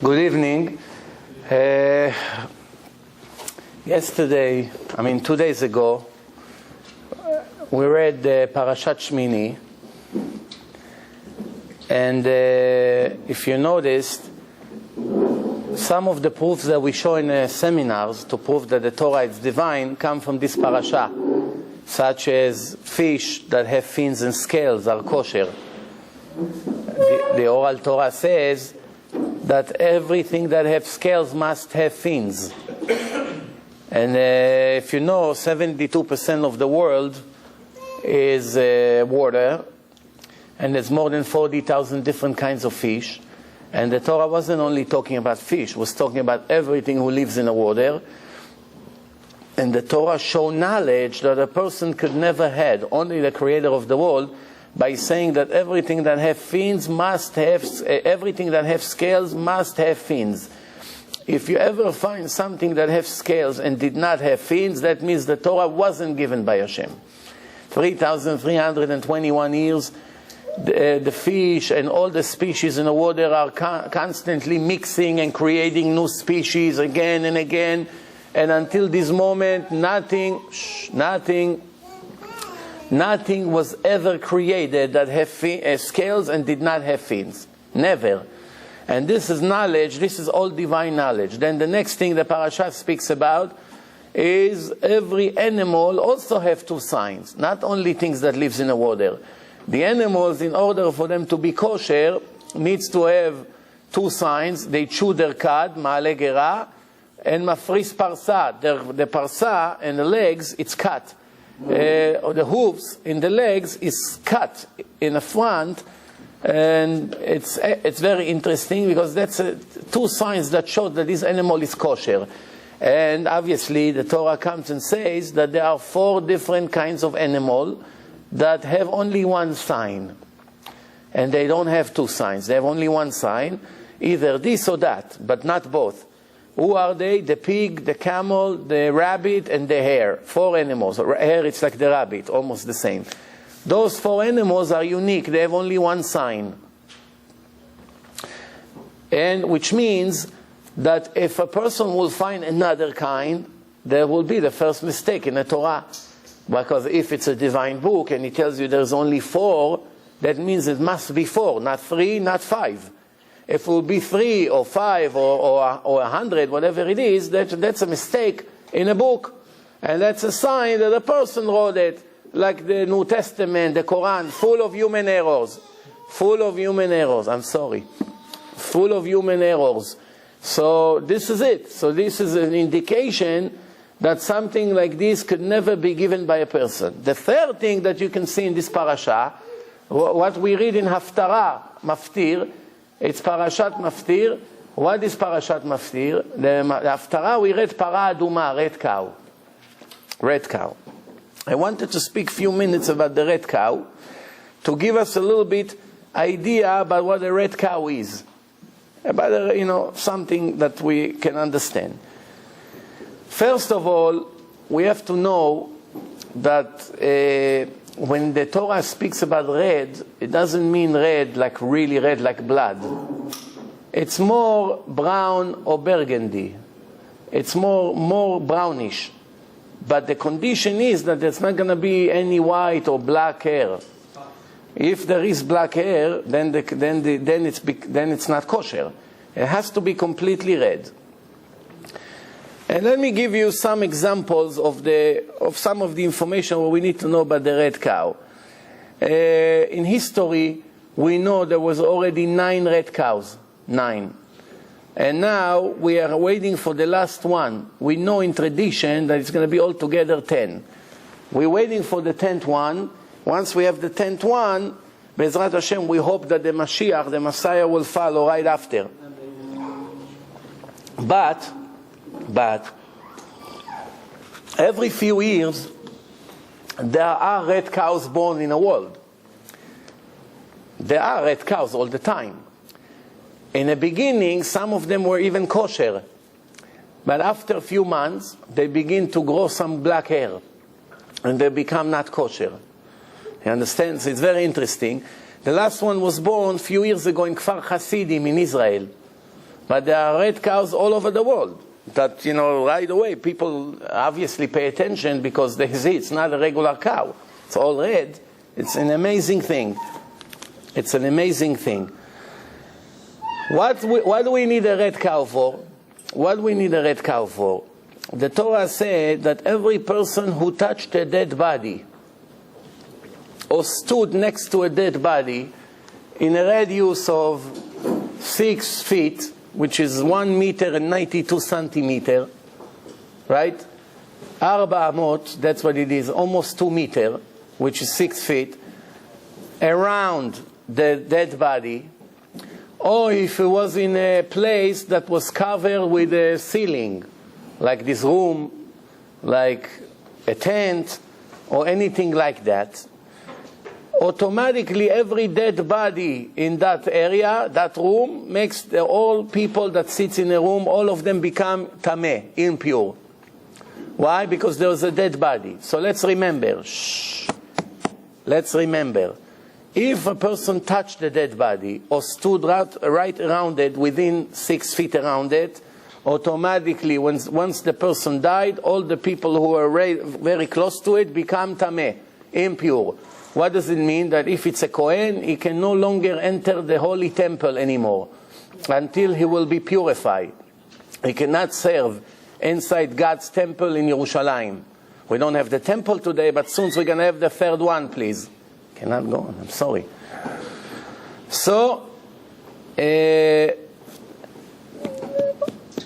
Good evening. 2 days ago, we read Parshat Shmini, and if you noticed, some of the proofs that we show in seminars to prove that the Torah is divine come from this parasha, such as fish that have fins and scales are kosher. The oral Torah says that everything that has scales must have fins. And if you know, 72% of the world is water, and there's more than 40,000 different kinds of fish. And the Torah wasn't only talking about fish, it was talking about everything who lives in the water. And the Torah showed knowledge that a person could never had, only the creator of the world, by saying that everything that have fins must have, everything that have scales must have fins. If you ever find something that has scales and did not have fins, that means the Torah wasn't given by Hashem. 3,321 years, the fish and all the species in the water are constantly mixing and creating new species again and again. And until this moment, nothing was ever created that have scales and did not have fins. Never. And this is knowledge, this is all divine knowledge. Then the next thing the parasha speaks about is every animal also have two signs, not only things that lives in the water. The animals, in order for them to be kosher, needs to have two signs. They chew their cud, ma'ale gera, and mafris parsa. The parsa and the legs, it's cut. The hooves in the legs is cut in the front, and it's very interesting because that's two signs that show that this animal is kosher. And obviously the Torah comes and says that there are 4 different kinds of animal that have only one sign, and they don't have 2 signs. They have only one sign, either this or that, but not both. Who are they? The pig, the camel, the rabbit, and the hare. 4 animals. Hare, it's like the rabbit, almost the same. Those 4 animals are unique. They have only one sign. And which means that if a person will find another kind, there will be the first mistake in the Torah. Because if it's a divine book and it tells you there's only 4, that means it must be 4, not 3, not 5. If it will be 3 or 5 or 100, whatever it is, that's a mistake in a book. And that's a sign that a person wrote it, like the New Testament, the Quran, full of human errors. Full of human errors, I'm sorry. Full of human errors. So this is it. So this is an indication that something like this could never be given by a person. The third thing that you can see in this parasha, what we read in Haftarah, Maftir, it's Parashat Maftir. What is Parashat Maftir? The Haftarah, we read Para Aduma, red cow. Red cow. I wanted to speak a few minutes about the red cow to give us a little bit idea about what a red cow is. About, something that we can understand. First of all, we have to know that when the Torah speaks about red, it doesn't mean red like really red like blood. It's more brown or burgundy. It's more brownish. But the condition is that there's not going to be any white or black hair. If there is black hair, then it's not kosher. It has to be completely red. And let me give you some examples of some of the information what we need to know about the red cow. In history, we know there was already 9 red cows. 9. And now we are waiting for the last one. We know in tradition that it's going to be altogether 10. We're waiting for the 10th one. Once we have the 10th one, Bezrat Hashem, we hope that the Mashiach, the Messiah, will follow right after. But every few years, there are red cows born in the world. There are red cows all the time. In the beginning, some of them were even kosher. But after a few months, they begin to grow some black hair. And they become not kosher. You understand? So it's very interesting. The last one was born a few years ago in Kfar Hasidim in Israel. But there are red cows all over the world. That, right away, people obviously pay attention because they see it's not a regular cow. It's all red. It's an amazing thing. It's an amazing thing. What do we need a red cow for? What do we need a red cow for? The Torah said that every person who touched a dead body or stood next to a dead body in a radius of 6 feet, which is 1 meter and 92 centimeter, right? Arba amot, that's what it is, almost 2 meter, which is 6 feet, around the dead body, or if it was in a place that was covered with a ceiling, like this room, like a tent, or anything like that, automatically every dead body in that area, that room, makes all people that sits in a room, all of them become tameh, impure. Why? Because there was a dead body. So let's remember. Let's remember. If a person touched the dead body or stood right around it, within 6 feet around it, automatically, once the person died, all the people who were very close to it become tameh, impure. What does it mean? That if it's a Kohen, he can no longer enter the holy temple anymore until he will be purified. He cannot serve inside God's temple in Yerushalayim. We don't have the temple today, but soon we're going to have the third one, please. Cannot go on, I'm sorry. So,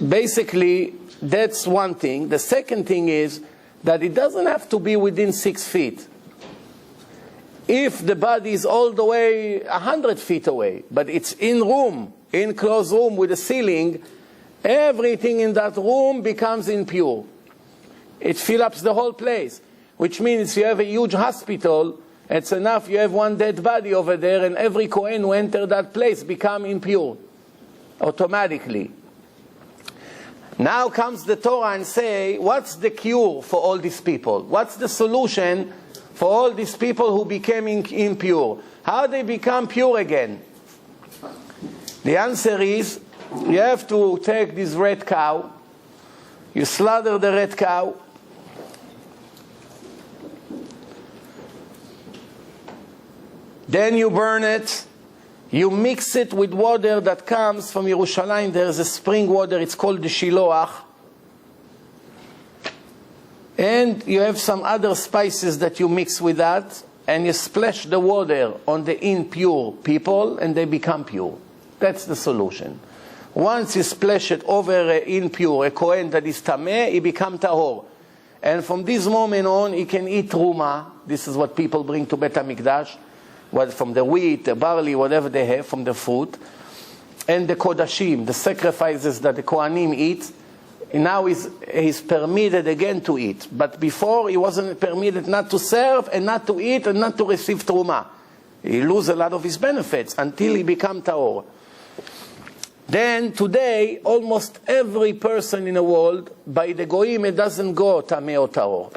basically, that's one thing. The second thing is that it doesn't have to be within 6 feet. If the body is all the way 100 feet away, but it's in closed room with a ceiling, everything in that room becomes impure. It fills up the whole place, which means if you have a huge hospital, it's enough you have one dead body over there, and every Kohen who enters that place become impure automatically. Now comes the Torah and say, what's the cure for all these people? What's the solution for all these people who became impure? How they become pure again? The answer is, you have to take this red cow, you slaughter the red cow, then you burn it, you mix it with water that comes from Yerushalayim. There's a spring water, it's called the Shiloach. And you have some other spices that you mix with that, and you splash the water on the impure people, and they become pure. That's the solution. Once you splash it over an impure, a Kohen that is tameh, he becomes tahor. And from this moment on, he can eat truma. This is what people bring to Bet HaMikdash, from the wheat, the barley, whatever they have, from the fruit. And the kodashim, the sacrifices that the Kohanim eat, now he's permitted again to eat. But before, he wasn't permitted not to serve and not to eat and not to receive truma. He loses a lot of his benefits until he becomes tahor. Then today, almost every person in the world, by the goyim, it doesn't go tameh or tahor.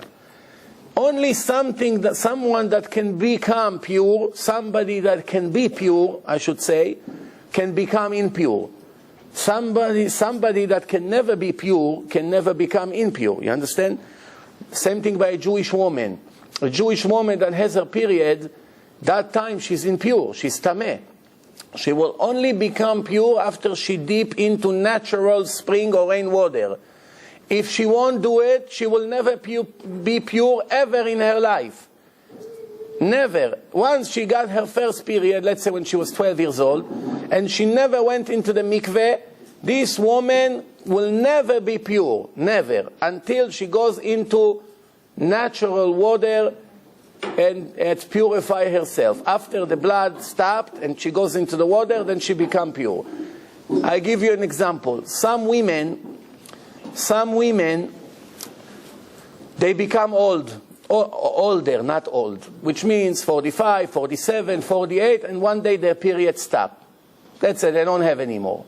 Only someone that can become pure, somebody that can be pure, I should say, can become impure. Somebody that can never be pure can never become impure. You understand? Same thing by a Jewish woman. A Jewish woman that has her period, that time she's impure, she's tameh. She will only become pure after she dip into natural spring or rainwater. If she won't do it, she will never be pure ever in her life. Never. Once she got her first period, let's say when she was 12 years old, and she never went into the mikveh, this woman will never be pure. Never. Until she goes into natural water and purify herself. After the blood stopped and she goes into the water, then she becomes pure. I give you an example. Some women, they become older, not old, which means 45, 47, 48, and one day their period stop. That's it, they don't have anymore.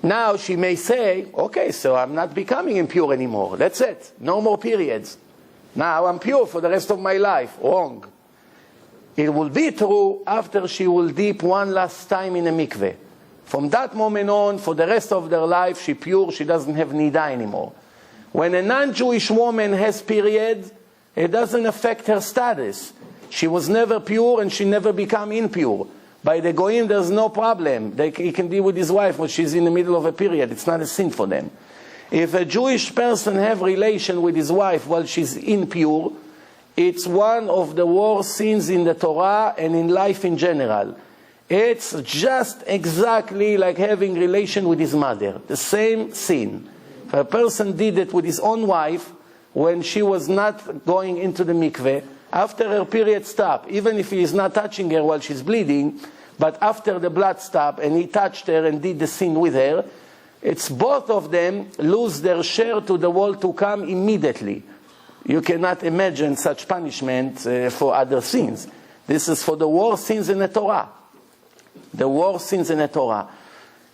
Now she may say, okay, so I'm not becoming impure anymore. That's it, no more periods. Now I'm pure for the rest of my life. Wrong. It will be true after she will dip one last time in a mikveh. From that moment on, for the rest of their life, she's pure, she doesn't have nida anymore. When a non-Jewish woman has period, it doesn't affect her status. She was never pure and she never become impure. By the Goyim, there's no problem. He can deal with his wife when she's in the middle of a period. It's not a sin for them. If a Jewish person have relation with his wife while she's impure, it's one of the worst sins in the Torah and in life in general. It's just exactly like having relation with his mother. The same sin. If a person did it with his own wife when she was not going into the mikveh, after her period stopped, even if he is not touching her while she's bleeding, but after the blood stopped and he touched her and did the sin with her, it's both of them lose their share to the world to come immediately. You cannot imagine such punishment for other sins. This is for the worst sins in the Torah. The worst sins in the Torah.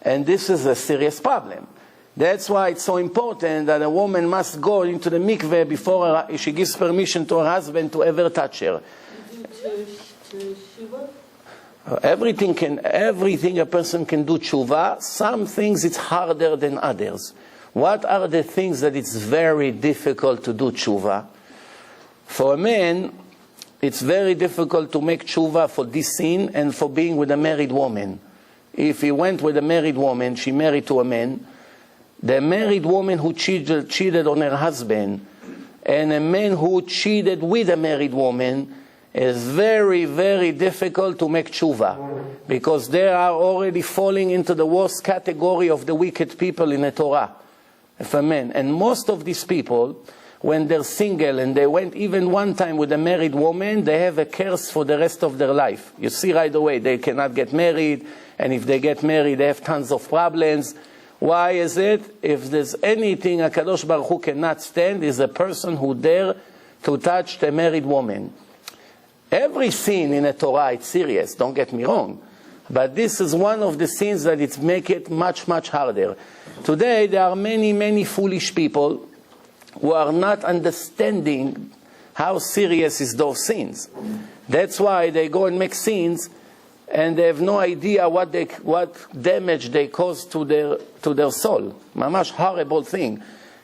And this is a serious problem. That's why it's so important that a woman must go into the mikveh before she gives permission to her husband to ever touch her. Everything a person can do tshuva. Some things it's harder than others. What are the things that it's very difficult to do tshuva? For a man, it's very difficult to make tshuva for this sin and for being with a married woman. If he went with a married woman, she married to a man, the married woman who cheated on her husband and a man who cheated with a married woman is very, very difficult to make tshuva because they are already falling into the worst category of the wicked people in the Torah. If a man, and most of these people, when they're single and they went even one time with a married woman, they have a curse for the rest of their life. You see right away, they cannot get married, and if they get married, they have tons of problems. Why is it? If there's anything HaKadosh Baruch Hu cannot stand, is a person who dare to touch a married woman. Every sin in the Torah, it's serious, don't get me wrong. But this is one of the sins that it make it much, much harder. Today, there are many, many foolish people who are not understanding how serious is those sins. That's why they go and make sins and they have no idea what damage they cause to their soul. Mamash horrible thing.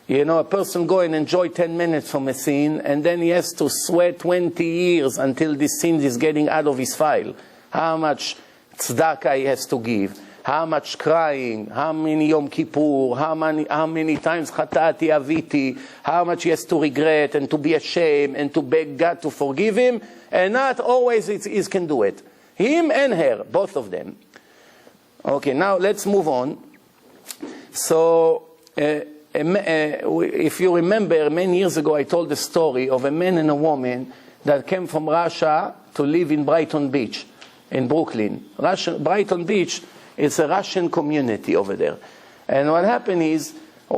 You know, a person go and enjoy 10 minutes from a sin and then he has to sweat 20 years until this sin is getting out of his file. How much tzedakah he has to give, how much crying, how many Yom Kippur, how many times chatati aviti, how much he has to regret and to be ashamed and to beg God to forgive him, and not always he can do it. Him and her, both of them. Okay, now let's move on. So, if you remember, many years ago I told the story of a man and a woman that came from Russia to live in Brighton Beach, in Brooklyn. Brighton Beach is a Russian community over there. And what happened is,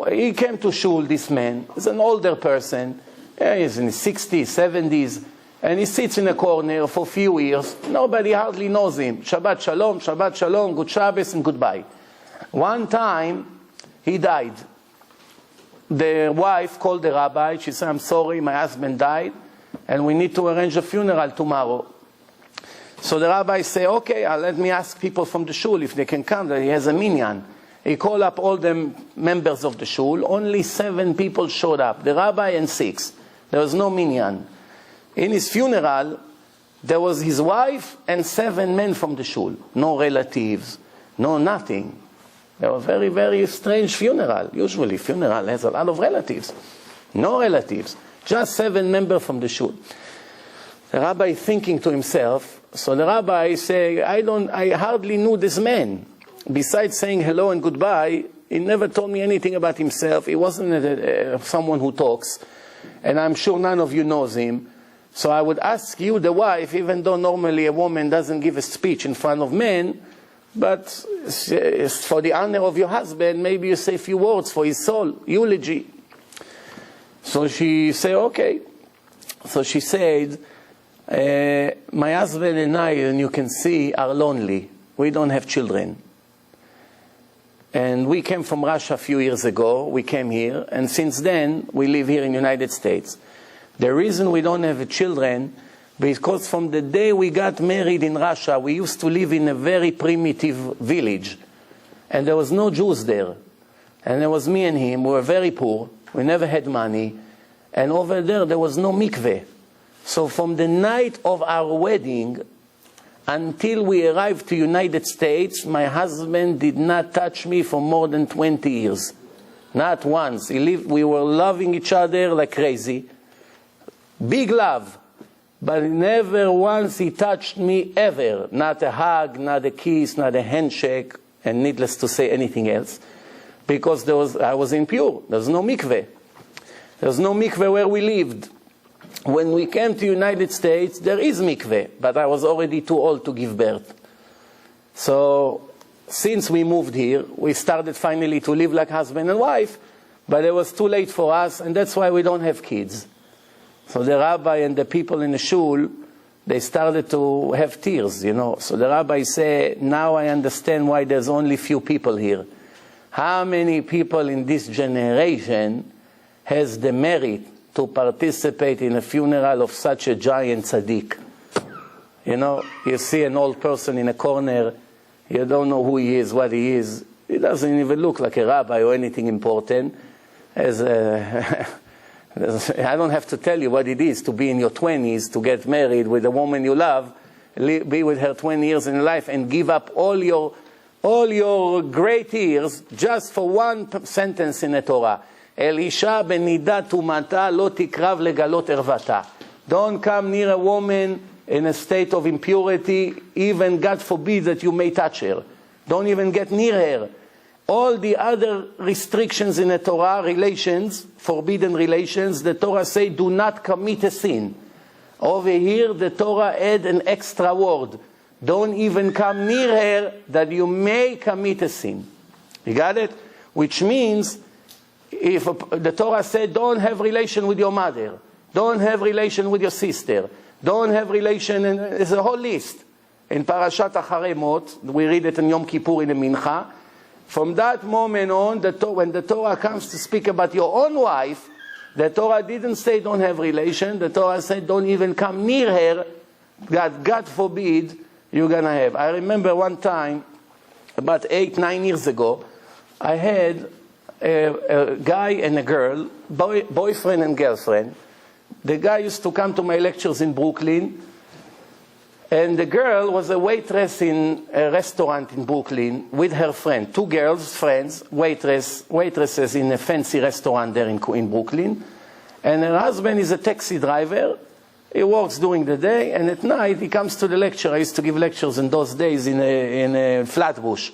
he came to shul, this man. He's an older person. He's in his 60s, 70s. And he sits in a corner for a few years. Nobody hardly knows him. Shabbat shalom, good Shabbos, and goodbye. One time, he died. The wife called the rabbi. She said, I'm sorry, my husband died, and we need to arrange a funeral tomorrow. So the rabbi said, okay, let me ask people from the shul if they can come, that he has a minyan. He called up all the members of the shul. Only 7 people showed up, the rabbi and 6. There was no minyan. In his funeral, there was his wife and 7 men from the shul. No relatives, no nothing. They were very, very strange funeral. Usually funeral has a lot of relatives. No relatives. Just 7 members from the shul. The rabbi thinking to himself, so the rabbi say, I hardly knew this man. Besides saying hello and goodbye, he never told me anything about himself. He wasn't someone who talks. And I'm sure none of you knows him. So I would ask you, the wife, even though normally a woman doesn't give a speech in front of men, but for the honor of your husband, maybe you say a few words for his soul, eulogy. So she said, okay. So she said, my husband and I, and you can see, are lonely. We don't have children. And we came from Russia a few years ago. We came here, and since then, we live here in the United States. The reason we don't have children, because from the day we got married in Russia, we used to live in a very primitive village. and there was no Jews there. And there was me and him. We were very poor. We never had money. And over there was no mikveh. So from the night of our wedding until we arrived to United States, my husband did not touch me for more than 20 years. Not once. We were loving each other like crazy. Big love. But never once he touched me ever. Not a hug, not a kiss, not a handshake, and needless to say anything else. Because I was impure. There was no mikveh. There was no mikveh where we lived. When we came to United States, there is mikveh, but I was already too old to give birth. So, since we moved here, we started finally to live like husband and wife, but it was too late for us, and that's why we don't have kids. So the rabbi and the people in the shul, they started to have tears, you know. So the rabbi said, now I understand why there's only few people here. How many people in this generation has the merit to participate in a funeral of such a giant tzaddik? You know, you see an old person in a corner, you don't know who he is, what he is. He doesn't even look like a rabbi or anything important. I don't have to tell you what it is to be in your 20s, to get married with a woman you love, be with her 20 years in life, and give up all your great years just for one sentence in the Torah. El isha benidat umata lo tikrav legalot ervata. Don't come near a woman in a state of impurity, even God forbid that you may touch her. Don't even get near her. All the other restrictions in the Torah, relations, forbidden relations, the Torah say do not commit a sin. Over here the Torah add an extra word. Don't even come near her that you may commit a sin. You got it? Which means, if the Torah said don't have relation with your mother, don't have relation with your sister, don't have relation, and there's a whole list. In Parashat Acharemot, we read it in Yom Kippur in the Mincha. From that moment on, when the Torah comes to speak about your own wife, the Torah didn't say don't have relation. The Torah said don't even come near her, that God forbid you're going to have. I remember one time, about 8-9 years ago, I had a guy and a girl, boyfriend and girlfriend. The guy used to come to my lectures in Brooklyn, and the girl was a waitress in a restaurant in Brooklyn with her friend. Two girls, friends, waitresses in a fancy restaurant there in Brooklyn. And her husband is a taxi driver. He works during the day, and at night he comes to the lecture. I used to give lectures in those days in a Flatbush.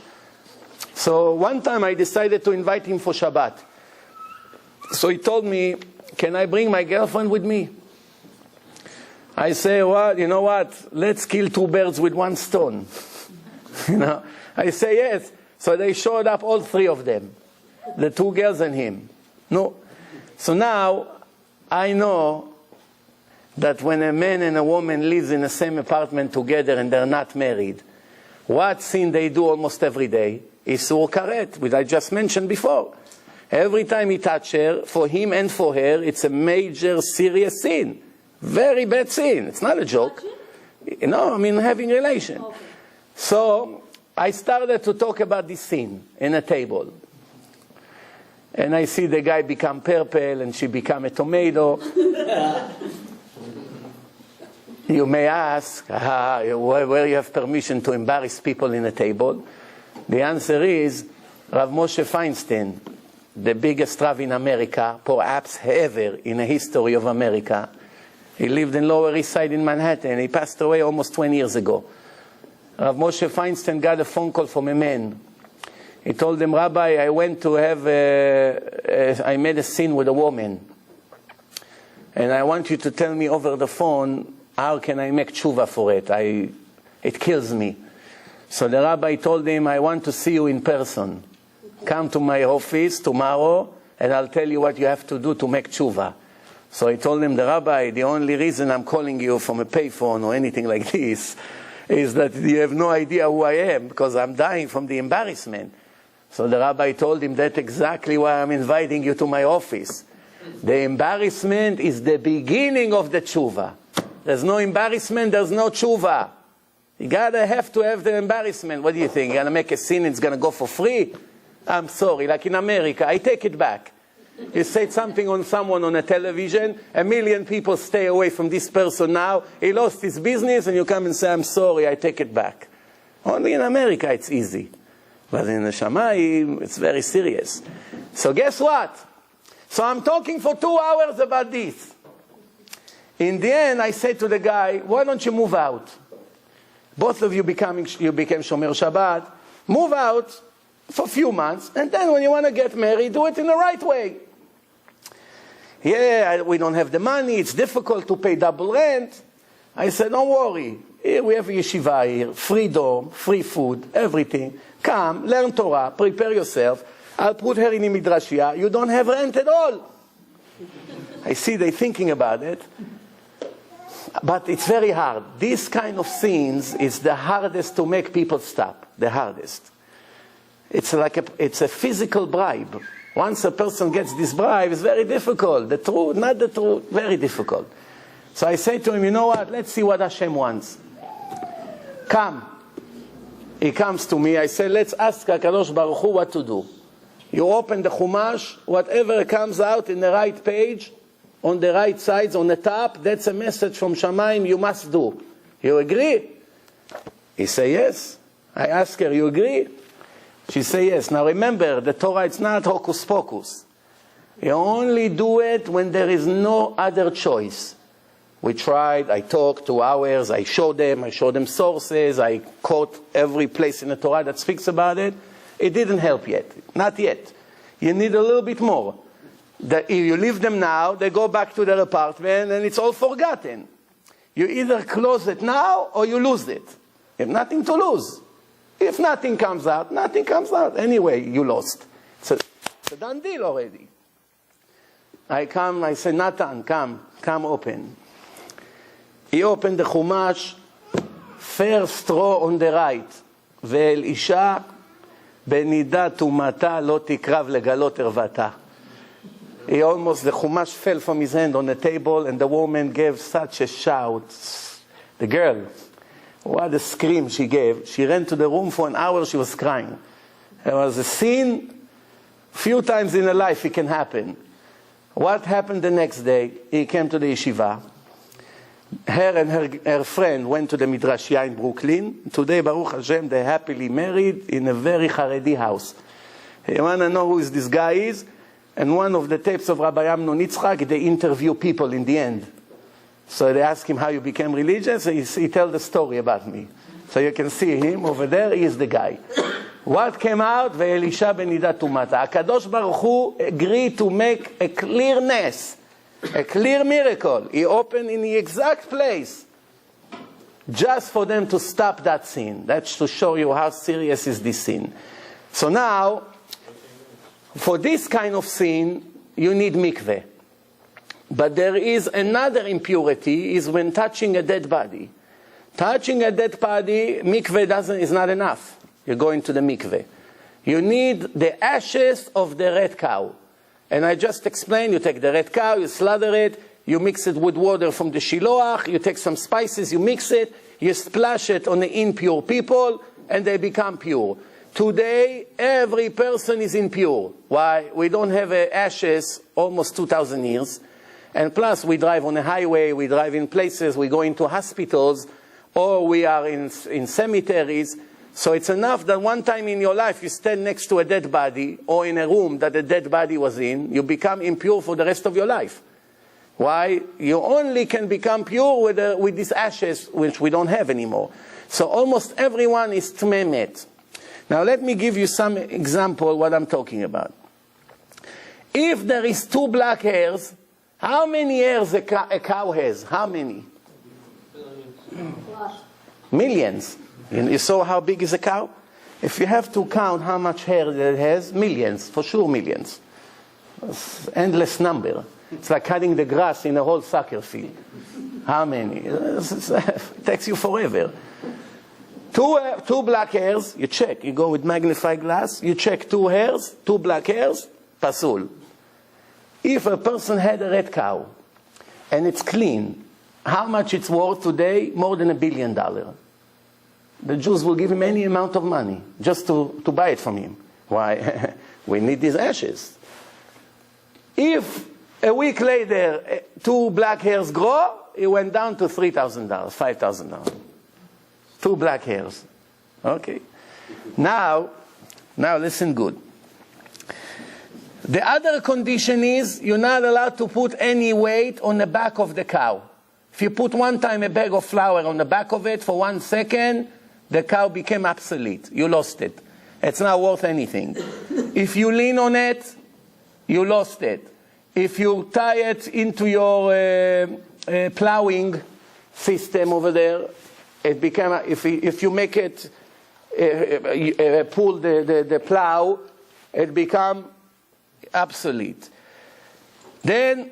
So one time I decided to invite him for Shabbat. So he told me, can I bring my girlfriend with me? I say, well, you know what? Let's kill two birds with one stone. You know, I say yes. So they showed up, all three of them, the two girls and him. No. So now I know that when a man and a woman live in the same apartment together and they're not married, what sin they do almost every day is sur karet, which I just mentioned before. Every time he touches her, for him and for her, it's a major, serious sin. Very bad sin. It's not a joke. No, I mean having relation. Okay. So I started to talk about this sin in a table. And I see the guy become purple and she become a tomato. You may ask, where you have permission to embarrass people in a table? The answer is, Rav Moshe Feinstein, the biggest Rav in America, perhaps ever in the history of America. He lived in Lower East Side in Manhattan. He passed away almost 20 years ago. Rav Moshe Feinstein got a phone call from a man. He told him, Rabbi, I went to I made a sin with a woman. And I want you to tell me over the phone, how can I make tshuva for it? It kills me. So the rabbi told him, I want to see you in person. Come to my office tomorrow, and I'll tell you what you have to do to make tshuva. So I told him, the rabbi, the only reason I'm calling you from a payphone or anything like this is that you have no idea who I am, because I'm dying from the embarrassment. So the rabbi told him, that's exactly why I'm inviting you to my office. The embarrassment is the beginning of the tshuva. There's no embarrassment, there's no tshuva. You gotta have to have the embarrassment. What do you think? You're gonna make a scene, it's gonna go for free? I'm sorry, like in America, I take it back. You say something on someone on a television, 1 million people stay away from this person now, he lost his business, and you come and say, I'm sorry, I take it back. Only in America it's easy. But in the Shamayim, it's very serious. So guess what? So I'm talking for 2 hours about this. In the end, I said to the guy, why don't you move out? Both of you became Shomer Shabbat. Move out for a few months, and then when you want to get married, do it in the right way. Yeah, we don't have the money, it's difficult to pay double rent. I said, don't worry. Here we have a yeshiva here, free dorm, free food, everything. Come, learn Torah, prepare yourself. I'll put her in a Mizrachi. You don't have rent at all. I see they're thinking about it. But it's very hard. This kind of scenes is the hardest to make people stop. The hardest. It's a physical bribe. Once a person gets this bribe, it's very difficult. The truth, not the truth, very difficult. So I say to him, you know what? Let's see what Hashem wants. Come. He comes to me. I say, let's ask HaKadosh Baruch Hu what to do. You open the Chumash, whatever comes out in the right page, on the right sides, on the top, that's a message from Shamayim you must do. You agree? He say yes. I ask her, you agree? She say yes. Now remember, the Torah, it's not hocus pocus. You only do it when there is no other choice. We tried, I talked 2 hours, I showed them sources, I quote every place in the Torah that speaks about it. It didn't help yet. Not yet. You need a little bit more. If you leave them now, they go back to their apartment and it's all forgotten. You either close it now or you lose it. You have nothing to lose. If nothing comes out, nothing comes out. Anyway, you lost. It's a done deal already. I come, I say, Nathan, come open. He opened the Chumash, first row on the right. ואל אישה בנידה טומאתה לא תקרב לגלות ערוותה. The Chumash fell from his hand on the table, and the woman gave such a shout. The girl, what a scream she gave. She ran to the room for an hour, she was crying. There was a scene, few times in a life it can happen. What happened the next day? He came to the yeshiva. Her and her friend went to the Mizrachi in Brooklyn. Today, Baruch Hashem, they're happily married in a very Haredi house. You want to know who this guy is? And one of the tapes of Rabbi Amnon Yitzchak, they interview people in the end. So they ask him how you became religious, and he tells the story about me. So you can see him over there, he is the guy. What came out? Ve'elisha benidat tumata. HaKadosh Baruch Hu agreed to make a clearness, a clear miracle. He opened in the exact place, just for them to stop that sin. That's to show you how serious is this sin. So now, for this kind of sin, you need mikveh. But there is another impurity, is when touching a dead body. Touching a dead body, mikveh is not enough. You go into the mikveh. You need the ashes of the red cow. And I just explained, you take the red cow, you slaughter it, you mix it with water from the shiloach, you take some spices, you mix it, you splash it on the impure people, and they become pure. Today, every person is impure. Why? We don't have ashes almost 2,000 years. And plus, we drive on a highway, we drive in places, we go into hospitals, or we are in cemeteries. So it's enough that one time in your life you stand next to a dead body, or in a room that a dead body was in, you become impure for the rest of your life. Why? You only can become pure with these ashes, which we don't have anymore. So almost everyone is tmemet. Now let me give you some example what I'm talking about. If there is 2 black hairs, how many hairs a cow has? How many? Millions. You saw how big is a cow? If you have to count how much hair it has, millions, for sure millions. It's endless number. It's like cutting the grass in a whole soccer field. How many? It takes you forever. Two black hairs, you check. You go with magnifying glass, you check 2 hairs, 2 black hairs, pasul. If a person had a red cow, and it's clean, how much it's worth today? More than $1 billion. the Jews will give him any amount of money just to buy it from him. Why? We need these ashes. If a week later 2 black hairs grow, it went down to $3,000, $5,000. 2 black hairs. Okay. Now listen good. The other condition is you're not allowed to put any weight on the back of the cow. If you put one time a bag of flour on the back of it for 1 second, the cow became obsolete. You lost it. It's not worth anything. If you lean on it, you lost it. If you tie it into your plowing system over there, it became. If you make it pull the plow, it become obsolete. Then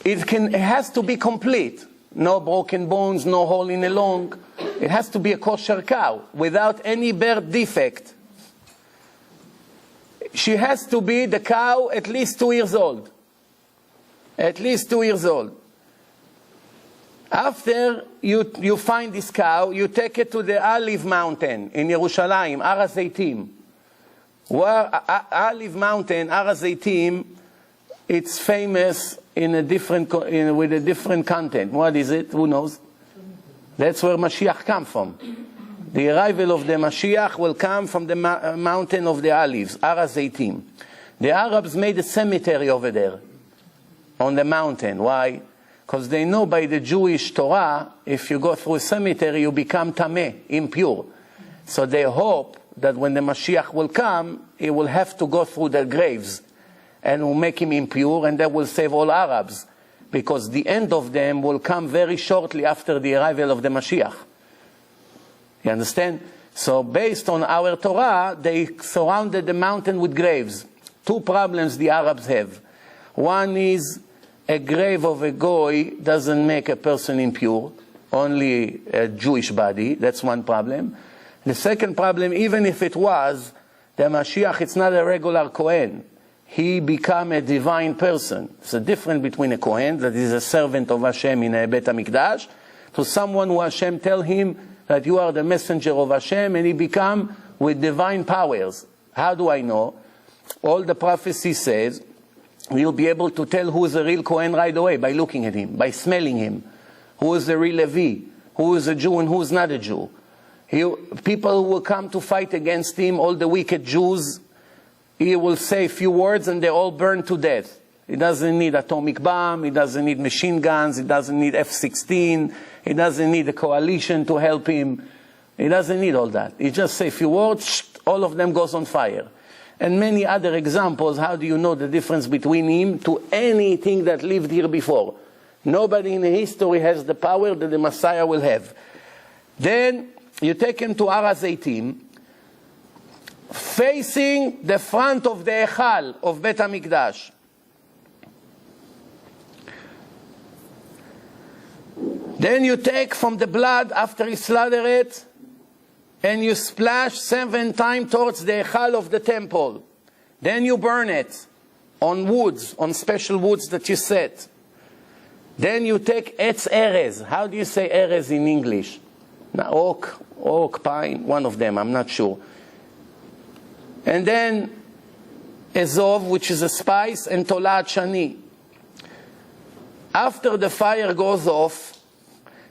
it has to be complete. No broken bones, no hole in the lung. It has to be a kosher cow without any birth defect. She has to be, the cow, at least 2 years old. At least 2 years old. After you find this cow, you take it to the Olive Mountain in Yerushalayim, Har HaZeitim. Olive Mountain, Har HaZeitim, it's famous with a different content. What is it? Who knows? That's where Mashiach come from. The arrival of the Mashiach will come from the mountain of the olives, Har HaZeitim. The Arabs made a cemetery over there, on the mountain. Why? Because they know by the Jewish Torah, if you go through a cemetery, you become tameh, impure. So they hope that when the Mashiach will come, he will have to go through the graves and will make him impure, and that will save all Arabs. Because the end of them will come very shortly after the arrival of the Mashiach. You understand? So based on our Torah, they surrounded the mountain with graves. 2 problems the Arabs have. One is a grave of a goy doesn't make a person impure, only a Jewish body. That's one problem. The second problem, even if it was, the Mashiach, it's not a regular Kohen. He become a divine person. It's a difference between a Kohen, that is a servant of Hashem in a Bet HaMikdash, to someone who Hashem tell him that you are the messenger of Hashem, and he become with divine powers. How do I know? All the prophecy says, you'll be able to tell who is a real Kohen right away by looking at him, by smelling him. Who is a real Levi? Who is a Jew and who is not a Jew? People who will come to fight against him, all the wicked Jews, he will say a few words and they all burn to death. He doesn't need atomic bomb, he doesn't need machine guns, he doesn't need F-16, he doesn't need a coalition to help him. He doesn't need all that. He just say a few words, all of them goes on fire. And many other examples. How do you know the difference between him to anything that lived here before? Nobody in history has the power that the Messiah will have. Then you take him to Har HaZeitim, facing the front of the Echal of Bet HaMikdash. Then you take from the blood after you slaughter it, and you splash 7 times towards the Echal of the temple. Then you burn it on woods, on special woods that you set. Then you take Etz Erez. How do you say Erez in English? Oak, pine, one of them, I'm not sure. And then Ezov, which is a spice, and Tolat Shani. After the fire goes off,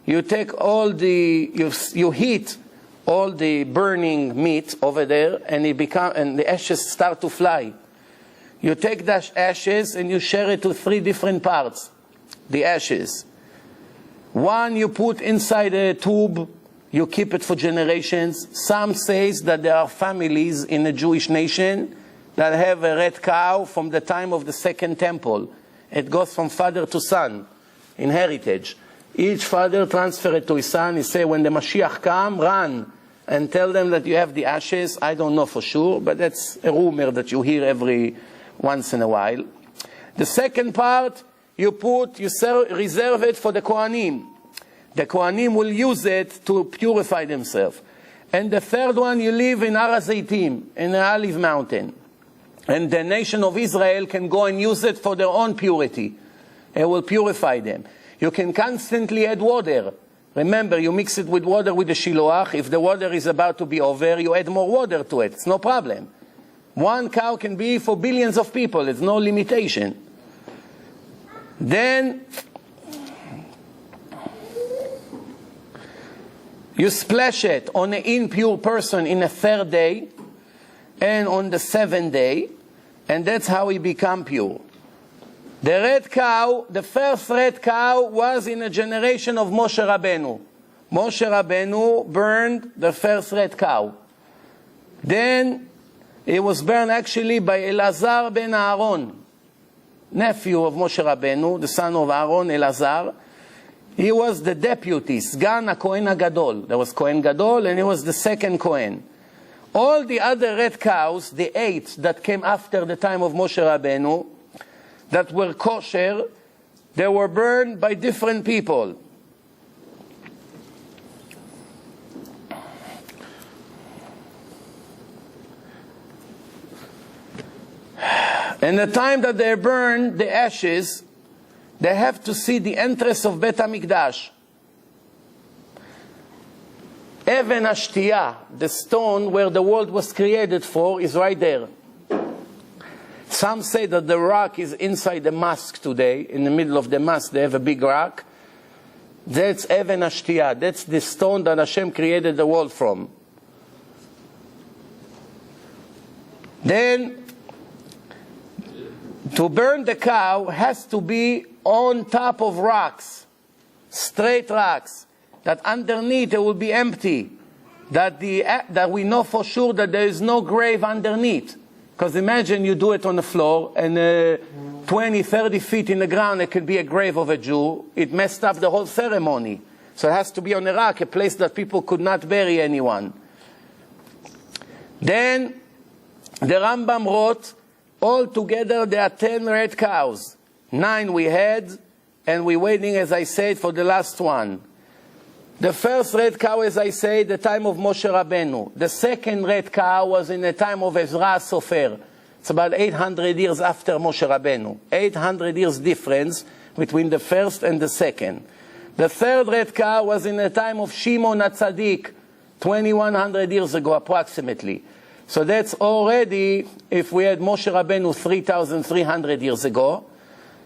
you take all you heat all the burning meat over there, and the ashes start to fly. You take the ashes and you share it to 3 different parts. The ashes. One you put inside a tube, you keep it for generations. Some says that there are families in the Jewish nation that have a red cow from the time of the Second Temple. It goes from father to son, in heritage. Each father transfer it to his son. He say, when the Mashiach come, run and tell them that you have the ashes. I don't know for sure, but that's a rumor that you hear every once in a while. The second part, you reserve it for the Kohanim. The Kohanim will use it to purify themselves. And the third one, you live in Har HaZeitim, in the Olive Mountain. And the nation of Israel can go and use it for their own purity. It will purify them. You can constantly add water. Remember, you mix it with water with the shiloach. If the water is about to be over, you add more water to it. It's no problem. One cow can be for billions of people. It's no limitation. Then you splash it on an impure person in the 3rd day and on the 7th day, and that's how he become pure. The red cow, the first red cow was in a generation of Moshe Rabbeinu. Moshe Rabbeinu burned the first red cow. Then it was burned actually by Elazar ben Aaron, nephew of Moshe Rabbeinu, the son of Aaron, Elazar. He was the deputy, Sgan HaKohen HaGadol. There was Kohen Gadol and he was the second Kohen. All the other red cows, the 8 that came after the time of Moshe Rabbeinu, that were kosher, they were burned by different people. And the time that they're burned, the ashes, they have to see the entrance of Bet HaMikdash. Even Ashtiyah, the stone where the world was created for, is right there. Some say that the rock is inside the mosque today. In the middle of the mosque, they have a big rock. That's Even Ashtiyah. That's the stone that Hashem created the world from. Then, to burn the cow has to be on top of rocks, straight rocks, that underneath it will be empty, that we know for sure that there is no grave underneath. Because imagine you do it on the floor and 20, 30 feet in the ground it could be a grave of a Jew. It messed up the whole ceremony. So it has to be on a rock, a place that people could not bury anyone. Then the Rambam wrote, all together there are 10 red cows. 9 we had, and we're waiting, as I said, for the last one. The first red cow, as I say, the time of Moshe Rabbeinu. The second red cow was in the time of Ezra Sofer. It's about 800 years after Moshe Rabbeinu. 800 years difference between the first and the second. The third red cow was in the time of Shimon HaTzadik, 2100 years ago approximately. So that's already, if we had Moshe Rabbeinu 3,300 years ago.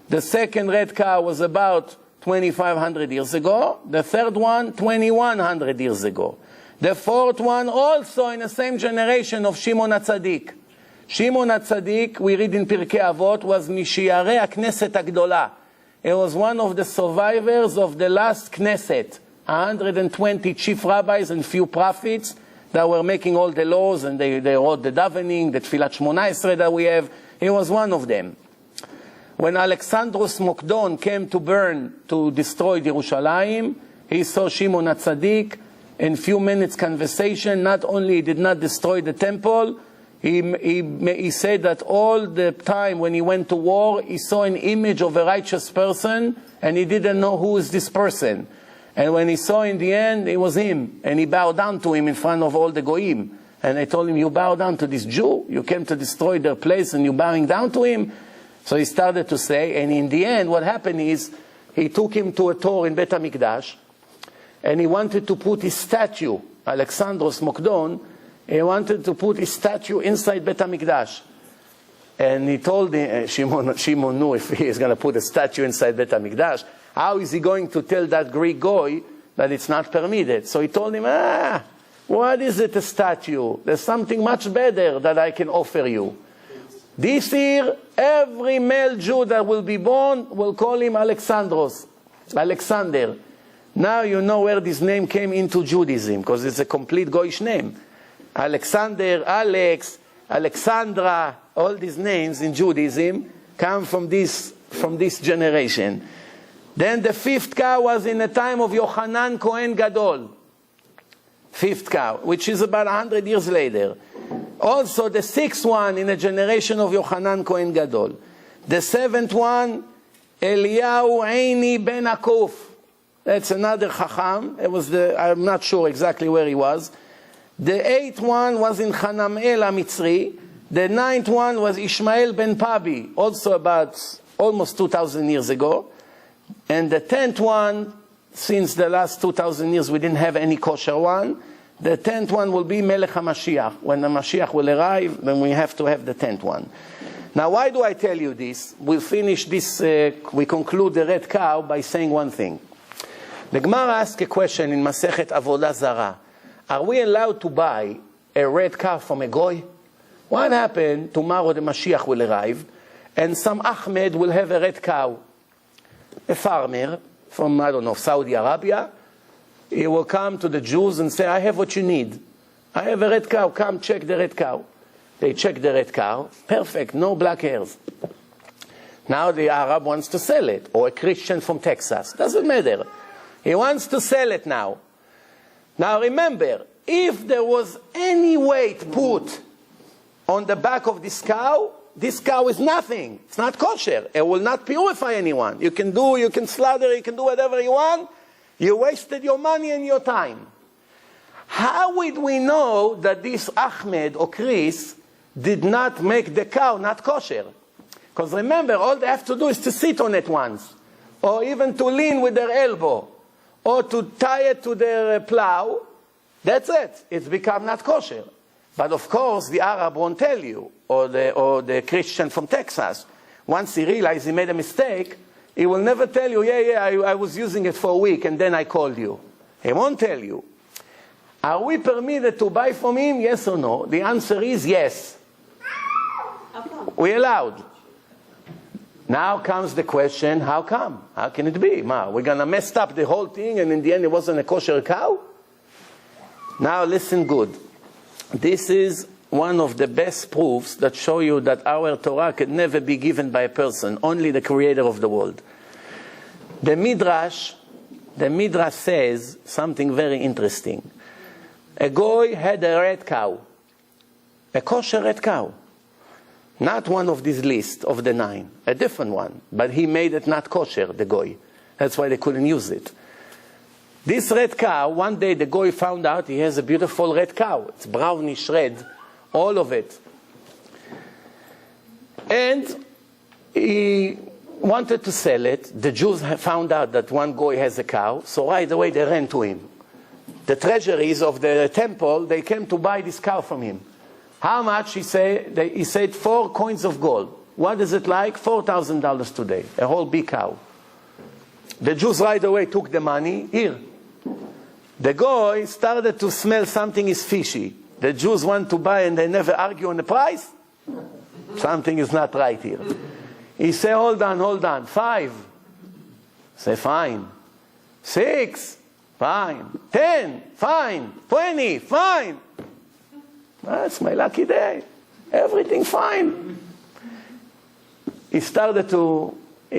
The second red cow was about 2,500 years ago. The third one, 2,100 years ago. The fourth one also in the same generation of Shimon HaTzadik. Shimon HaTzadik, we read in Pirkei Avot, was Mishiarei HaKnesset HaGdolah. He was one of the survivors of the last Knesset. 120 chief rabbis and few prophets that were making all the laws, and they wrote the davening, the Tfilat Shmona Esrei that we have. He was one of them. When Alexandros Mokdon came to destroy Yerushalayim, he saw Shimon HaTzadik. In few minutes conversation, not only he did not destroy the temple, he said that all the time when he went to war, he saw an image of a righteous person, and he didn't know who is this person. And when he saw in the end, it was him, and he bowed down to him in front of all the goyim. And they told him, you bow down to this Jew? You came to destroy their place and you're bowing down to him? So he started to say, and in the end, what happened is, he took him to a Torah in Bet HaMikdash, and he wanted to put his statue, Alexandros Mokdon, he wanted to put his statue inside Bet HaMikdash. And he told him, Shimon knew if he is going to put a statue inside Bet HaMikdash, how is he going to tell that Greek guy that it's not permitted? So he told him, what is it, a statue? There's something much better that I can offer you. This year, every male Jew that will be born will call him Alexandros, Alexander. Now you know where this name came into Judaism, because it's a complete Goyish name. Alexander, Alex, Alexandra, all these names in Judaism come from this generation. Then the fifth cow was in the time of Yochanan Kohen Gadol. Fifth cow, which is about 100 years later. Also the sixth one in the generation of Yochanan Kohen Gadol. The seventh one, Eliyahu Eini ben Akuf. That's another Chacham. It was I'm not sure exactly where he was. The eighth one was in Hanamel HaMitzri. The ninth one was Ishmael ben Pabi, also about almost 2,000 years ago. And the 10th one since the last 2,000 years we didn't have any kosher one. The 10th one will be Melech HaMashiach. When the Mashiach will arrive, then we have to have the 10th one. Now, why do I tell you this? We'll finish this, we conclude the red cow by saying one thing. The Gemara asks a question in Masechet Avodah Zarah. Are we allowed to buy a red cow from a goy? What happened tomorrow the Mashiach will arrive and some Ahmed will have a red cow? A farmer from, I don't know, Saudi Arabia. He will come to the Jews and say, I have what you need. I have a red cow. Come check the red cow. They check the red cow. Perfect. No black hairs. Now the Arab wants to sell it. Or a Christian from Texas. Doesn't matter. He wants to sell it now. Now remember, if there was any weight put on the back of this cow is nothing. It's not kosher. It will not purify anyone. You can slaughter, you can do whatever you want. You wasted your money and your time. How would we know that this Ahmed or Chris did not make the cow not kosher? Because remember, all they have to do is to sit on it once. Or even to lean with their elbow. Or to tie it to their plow. That's it. It's become not kosher. But of course, the Arab won't tell you. Or the Christian from Texas. Once he realizes he made a mistake, he will never tell you, I was using it for a week and then I called you. He won't tell you. Are we permitted to buy from him? Yes or no? The answer is yes. We're allowed. Now comes the question, how come? How can it be? We're going to mess up the whole thing and in the end it wasn't a kosher cow? Now listen good. This is one of the best proofs that show you that our Torah can never be given by a person, only the creator of the world. The Midrash says something very interesting. A goy had a red cow, a kosher red cow. Not one of this list of the 9, a different one. But he made it not kosher, the goy. That's why they couldn't use it. This red cow, one day the goy found out he has a beautiful red cow. It's brownish red, all of it. And he wanted to sell it. The Jews found out that one goy has a cow, so right away they ran to him. The treasuries of the temple, they came to buy this cow from him. How much? He said 4 coins of gold. What is it like? $4,000 today. A whole big cow. The Jews right away took the money. Here. The goy started to smell something is fishy. The Jews want to buy and they never argue on the price. Something is not right here. He said, hold on. 5. Say, fine. 6. Fine. 10. Fine. 20. Fine. That's my lucky day. Everything fine. He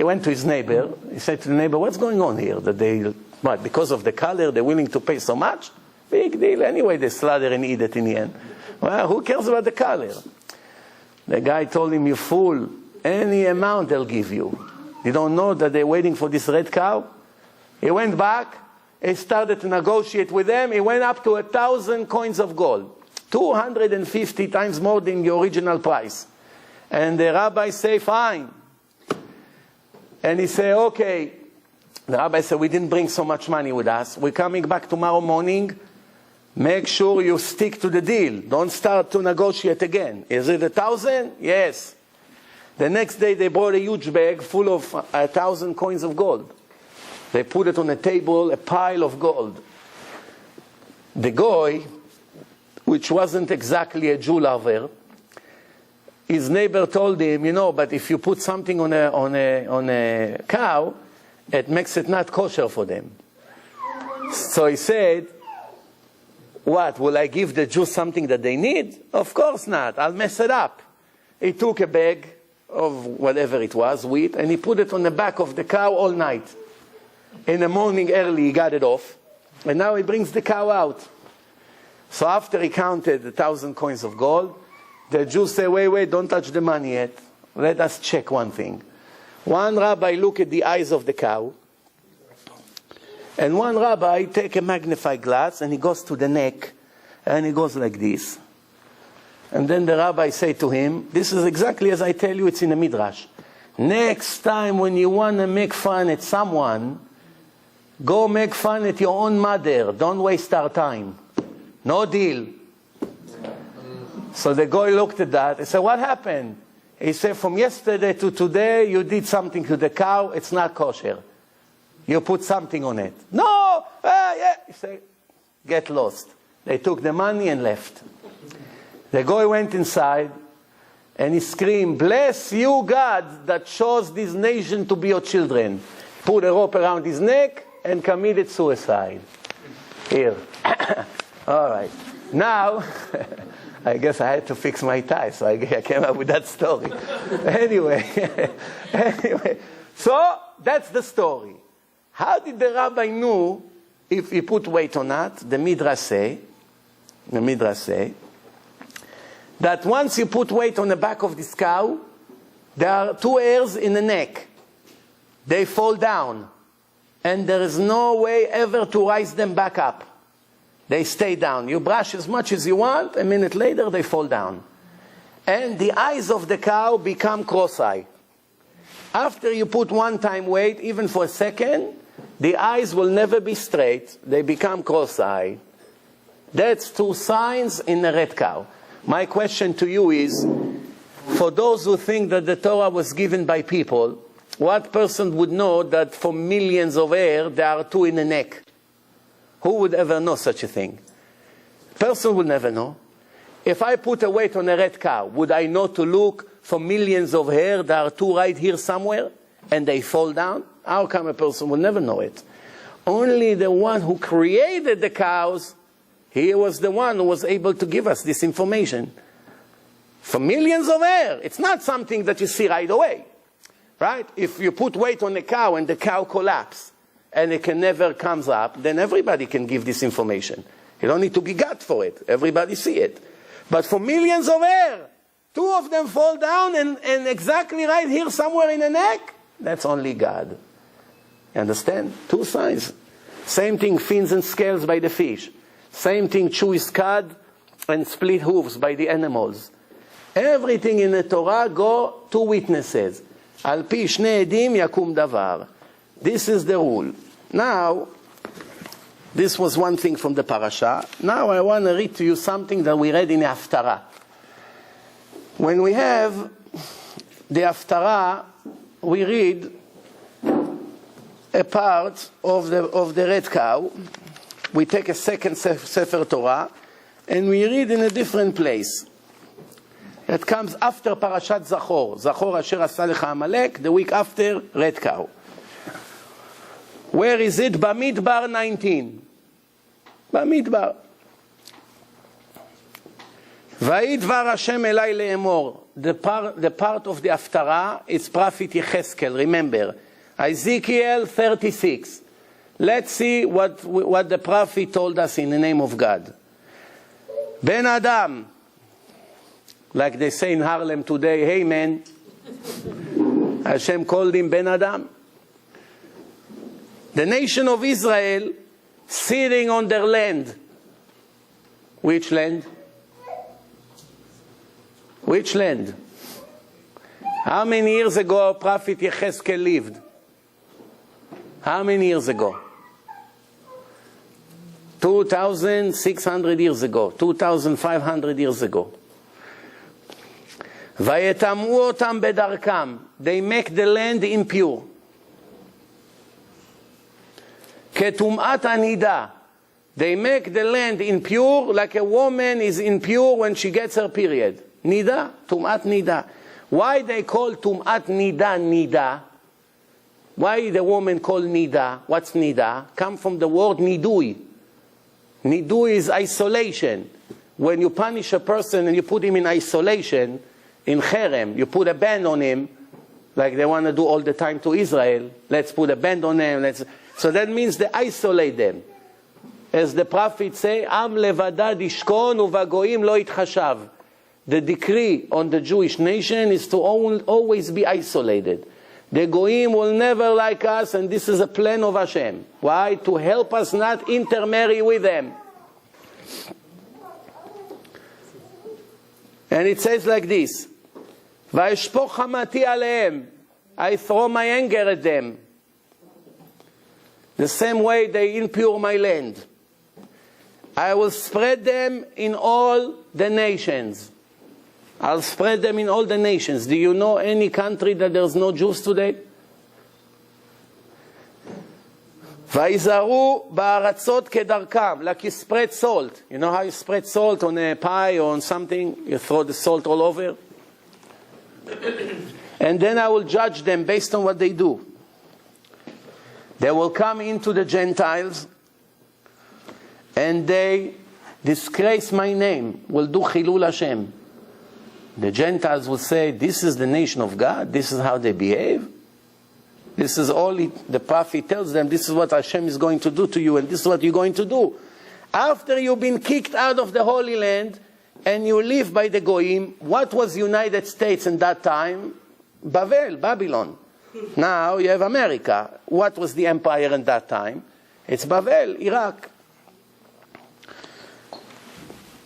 went to his neighbor. He said to the neighbor, what's going on here? That because of the color, they're willing to pay so much? Big deal. Anyway, they slaughter and eat it in the end. Well, who cares about the color? The guy told him, you fool. Any amount they'll give you. You don't know that they're waiting for this red cow? He went back. He started to negotiate with them. He went up to 1,000 coins of gold. 250 times more than the original price. And the rabbi say, fine. And he say, okay. The rabbi said, we didn't bring so much money with us. We're coming back tomorrow morning. Make sure you stick to the deal. Don't start to negotiate again. Is it 1,000? Yes. The next day they brought a huge bag full of 1,000 coins of gold. They put it on a table, a pile of gold. The goy, which wasn't exactly a Jew lover, his neighbor told him, but if you put something on a cow, it makes it not kosher for them. So he said, what, will I give the Jews something that they need? Of course not, I'll mess it up. He took a bag of whatever it was, wheat, and he put it on the back of the cow all night. In the morning early, he got it off, and now he brings the cow out. So after he counted 1,000 coins of gold, the Jews say, wait, don't touch the money yet. Let us check one thing. One rabbi look at the eyes of the cow, and one rabbi take a magnifying glass, and he goes to the neck, and he goes like this. And then the rabbi say to him, this is exactly as I tell you, it's in the Midrash. Next time when you want to make fun at someone, Go make fun at your own mother. Don't waste our time. No deal. So the guy looked at that. He said, what happened? He said, from yesterday to today, you did something to the cow. It's not kosher. You put something on it. No! Yeah. He said, get lost. They took the money and left. The guy went inside and he screamed, bless you, God, that chose this nation to be your children. Put a rope around his neck and committed suicide. Here. All right. Now, I guess I had to fix my tie, so I came up with that story. Anyway, so that's the story. How did the rabbi know if he put weight or not? The Mizrachi say that once you put weight on the back of this cow, there are 2 hairs in the neck. They fall down, and there is no way ever to rise them back up. They stay down. You brush as much as you want, a minute later they fall down. And the eyes of the cow become cross-eye. After you put one-time weight, even for a second, the eyes will never be straight. They become cross-eye. That's 2 signs in a red cow. My question to you is, for those who think that the Torah was given by people, what person would know that for millions of hair, there are 2 in the neck? Who would ever know such a thing? Person would never know. If I put a weight on a red cow, would I know to look for millions of hair? There are 2 right here somewhere, and they fall down? How come a person would never know it? Only the one who created the cows, he was the one who was able to give us this information. For millions of hair, it's not something that you see right away. Right? If you put weight on a cow and the cow collapses, and it can never comes up, then everybody can give this information. You don't need to be God for it. Everybody see it. But for millions of hair, 2 of them fall down and exactly right here somewhere in the neck, that's only God. You understand? 2 signs. Same thing, fins and scales by the fish. Same thing, chewy cud and split hooves by the animals. Everything in the Torah go 2 witnesses. Al pi shne edim yakum davar. This is the rule. Now, this was one thing from the parasha. Now I want to read to you something that we read in the Haftarah. When we have the Haftarah, we read a part of the red cow. We take a second Sefer Torah, and we read in a different place. It comes after Parashat Zachor. Zachor asher asa lecha Amalek, the week after red cow. Where is it? Bamidbar 19. Bamidbar. Vayidvar Hashem elai le'emor. The part of the Haftarah is Prophet Yecheskel. Remember, Ezekiel 36. Let's see what the prophet told us in the name of God. Ben Adam, like they say in Harlem today, hey man. Hashem called him Ben Adam. The nation of Israel sitting on their land. Which land? Which land? How many years ago Prophet Yecheskel lived? How many years ago? 2,600 years ago. 2,500 years ago. Vayetamu otam bedarkam. They make the land impure. Ketum'at anida. They make the land impure like a woman is impure when she gets her period. Nida, tum'at nida. Why they call tum'at nida nida? Why the woman called nida? What's nida? Come from the word nidui. Nidui is isolation. When you punish a person and you put him in isolation, in cherem, you put a ban on him, like they want to do all the time to Israel. Let's put a ban on them. So that means they isolate them. As the prophets say, Am levada dishkon uvagoim lo itchashav. The decree on the Jewish nation is to always be isolated. The goyim will never like us, and this is a plan of Hashem. Why? To help us not intermarry with them. And it says like this, Vayeshpoch hamati alehem. I throw my anger at them. the same way they impure my land. I will spread them in all the nations. I'll spread them in all the nations. Do you know any country that there's no Jews today? Vaizaru ba'aratzot kedarkam, like you spread salt. You know how you spread salt on a pie or on something? You throw the salt all over. And then I will judge them based on what they do. They will come into the Gentiles and they disgrace my name, will do chilul Hashem. The Gentiles will say, this is the nation of God, this is how they behave. This is all the prophet tells them, this is what Hashem is going to do to you, and this is what you're going to do. After you've been kicked out of the Holy Land, and you live by the Goyim, what was United States in that time? Babylon. Now you have America. What was the empire in that time? It's Babel, Iraq.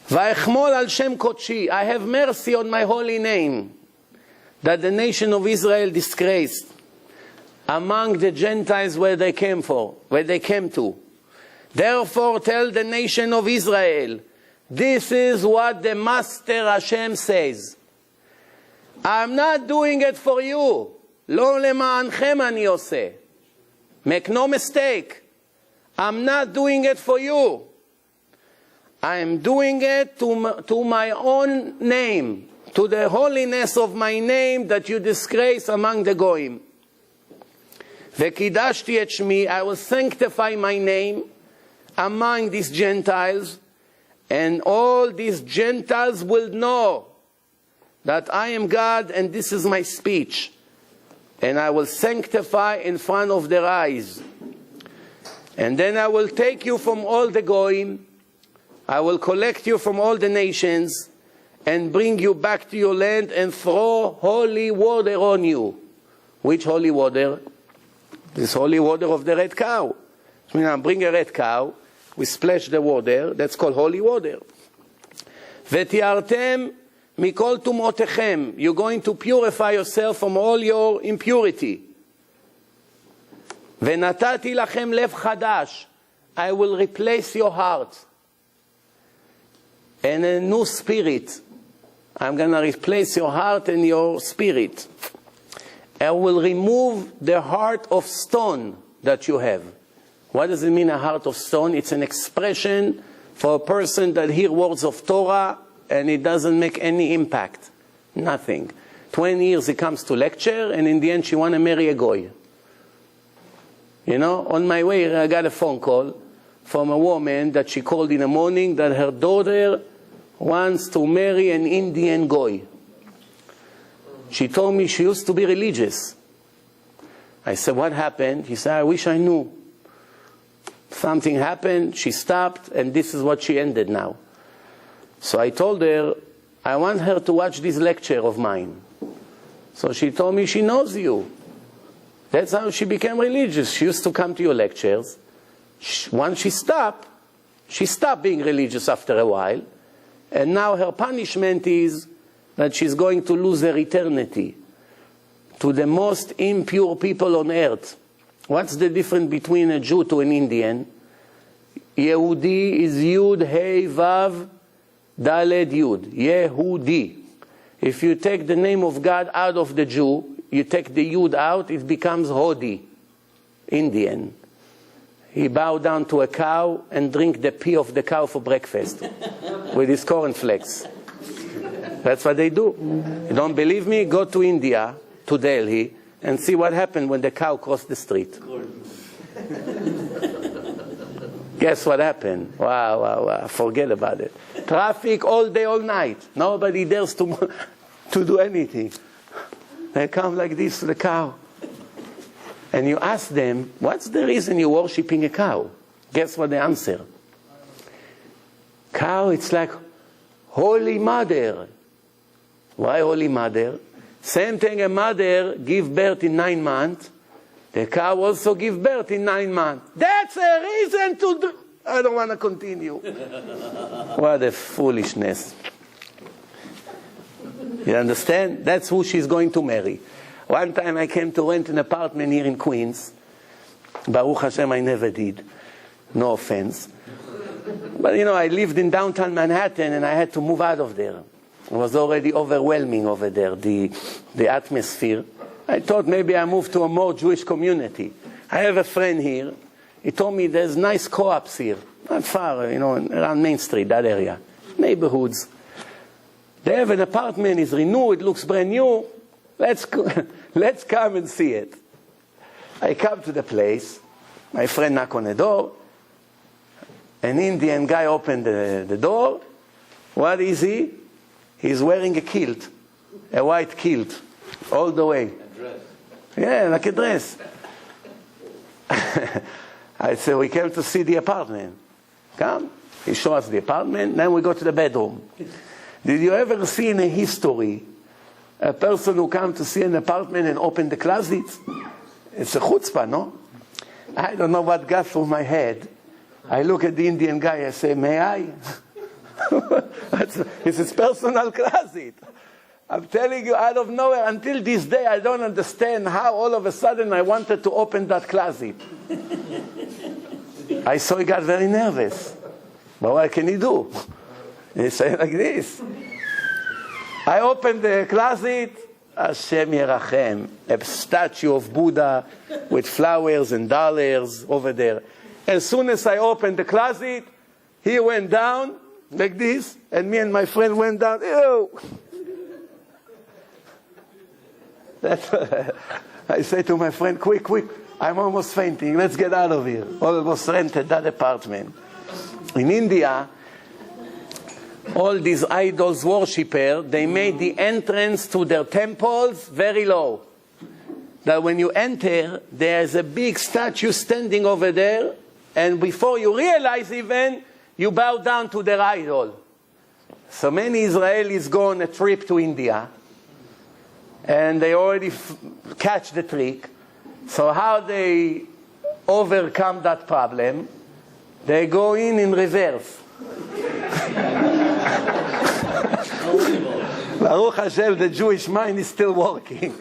Va'echmol al Shem Kodshi, I have mercy on my holy name, that the nation of Israel disgraced among the Gentiles where they came to. Therefore tell the nation of Israel, this is what the Master Hashem says. I'm not doing it for you. Lo lema'anchem ani oseh. Make no mistake. I'm not doing it for you. I'm doing it to my own name, to the holiness of my name that you disgrace among the Goyim. V'kidashti et shmi, I will sanctify my name among these Gentiles, and all these Gentiles will know that I am God and this is my speech. And I will sanctify in front of their eyes. And then I will take you from all the Goyim, I will collect you from all the nations, and bring you back to your land and throw holy water on you. Which holy water? This holy water of the red cow. I mean, I bring a red cow, we splash the water, that's called holy water. V'tiartem mikol tumotechem, you're going to purify yourself from all your impurity. V'natati lachem lev chadash, I will replace your heart. And a new spirit. I'm going to replace your heart and your spirit. I will remove the heart of stone that you have. What does it mean, a heart of stone? It's an expression for a person that hears words of Torah and it doesn't make any impact. Nothing. 20 years he comes to lecture and in the end she want to marry a goy. You know, on my way I got a phone call from a woman that she called in the morning that her daughter wants to marry an Indian goy. She told me she used to be religious. I said, what happened? She said, I wish I knew. Something happened, she stopped, and this is what she ended now. So I told her, I want her to watch this lecture of mine. So she told me she knows you. That's how she became religious. She used to come to your lectures. Once she stopped being religious after a while. And now her punishment is that she's going to lose her eternity to the most impure people on earth. What's the difference between a Jew to an Indian? Yehudi is Yud, Hey, Vav, Daled, Yud. Yehudi. If you take the name of God out of the Jew, you take the Yud out, it becomes Hodi, Indian. He bowed down to a cow and drink the pee of the cow for breakfast with his cornflakes. That's what they do. You don't believe me? Go to India, to Delhi, and see what happened when the cow crossed the street. Guess what happened? Wow. Forget about it. Traffic all day, all night. Nobody dares to do anything. They come like this to the cow. And you ask them, what's the reason you're worshipping a cow? Guess what they answer? Cow, it's like Holy Mother. Why Holy Mother? Same thing, a mother give birth in 9 months. The cow also give birth in 9 months. That's a reason to do. I don't want to continue. What a foolishness. You understand? That's who she's going to marry. One time I came to rent an apartment here in Queens, Baruch Hashem, I never did. No offense. But you know, I lived in downtown Manhattan and I had to move out of there. It was already overwhelming over there, the atmosphere. I thought maybe I moved to a more Jewish community. I have a friend here. He told me there's nice co-ops here. Not far, you know, around Main Street, that area. Neighborhoods. They have an apartment, it's renewed, it looks brand new. Let's come and see it. I come to the place. My friend knocked on the door. An Indian guy opened the door. What is he? He's wearing a kilt. A white kilt. All the way. A dress. Yeah, like a dress. I said, we came to see the apartment. Come. He showed us the apartment. Then we go to the bedroom. Did you ever see in a history a person who come to see an apartment and open the closet? It's a chutzpah, no? I don't know what got through my head. I look at the Indian guy, I say, may I? It's his personal closet. I'm telling you, out of nowhere, until this day, I don't understand how all of a sudden I wanted to open that closet. I saw he got very nervous. But what can he do? He said like this. I opened the closet, Hashem Yerachem, a statue of Buddha with flowers and dollars over there. As soon as I opened the closet, he went down like this, and me and my friend went down. Ew! I say to my friend, quick, I'm almost fainting, let's get out of here. Almost rented that apartment. In India, all these idols worshippers, they made the entrance to their temples very low. That when you enter, there's a big statue standing over there, and before you realize even, you bow down to their idol. So many Israelis go on a trip to India, and they already catch the trick. So how they overcome that problem? They go in reverse. Baruch Hashem, the Jewish mind is still working.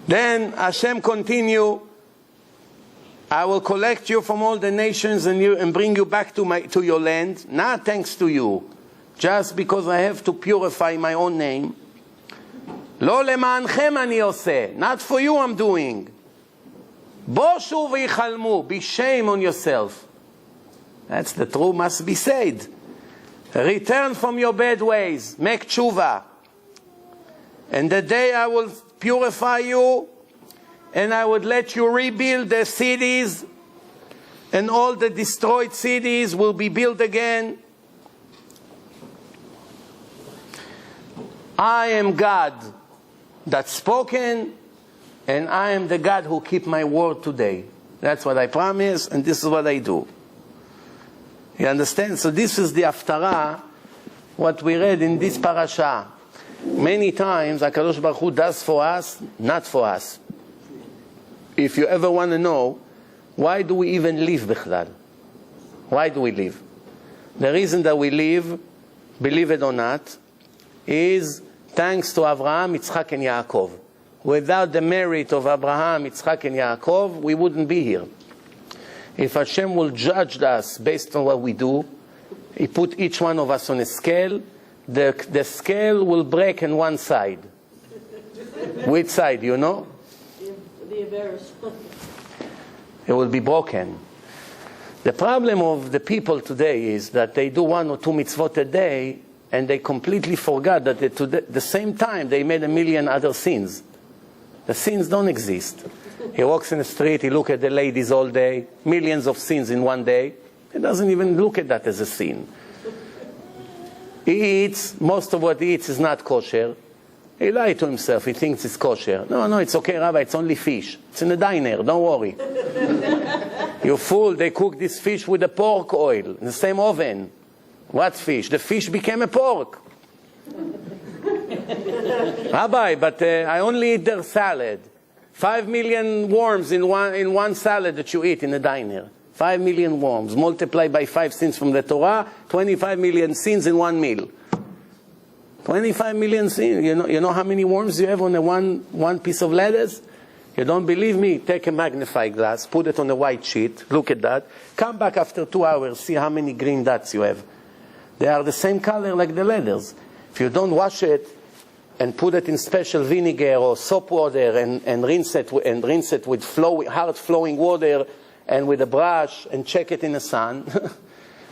Then Hashem continue, I will collect you from all the nations and bring you back to your land, not thanks to you, just because I have to purify my own name. Lo למענכם אני עושה, not for you I'm doing. בושו ויחלמו, be shame on yourself. That's the truth must be said. Return from your bad ways, make tshuva. And the day I will purify you, and I would let you rebuild the cities, and all the destroyed cities will be built again. I am God that's spoken, and I am the God who keep my word today. That's what I promise, and this is what I do. You understand? So this is the haftarah, what we read in this parasha. Many times, HaKadosh Baruch Hu does for us, not for us. If you ever want to know, why do we even live, Bichlal? Why do we live? The reason that we live, believe it or not, is thanks to Abraham, Yitzchak, and Yaakov. Without the merit of Abraham, Yitzchak, and Yaakov, we wouldn't be here. If Hashem will judge us based on what we do, He put each one of us on a scale, the scale will break on one side. Which side, you know? The Everest. It will be broken. The problem of the people today is that they do 1 or 2 mitzvot a day, and they completely forgot that at the same time they made 1,000,000 other sins. The sins don't exist. He walks in the street, he looks at the ladies all day, millions of sins in one day. He doesn't even look at that as a sin. He eats, most of what he eats is not kosher. He lied to himself, he thinks it's kosher. No, it's okay, Rabbi, it's only fish. It's in the diner, don't worry. You fool, they cook this fish with the pork oil in the same oven. What fish? The fish became a pork. Rabbi, but I only eat their salad. 5 million worms in one salad that you eat in the diner. 5 million worms. Multiplied by 5 sins from the Torah, 25 million sins in one meal. 25 million sins. You know how many worms you have on one piece of lettuce? You don't believe me? Take a magnifying glass, put it on a white sheet, look at that. Come back after 2 hours, see how many green dots you have. They are the same color like the letters. If you don't wash it and put it in special vinegar or soap water and rinse it with hard flowing water and with a brush and check it in the sun,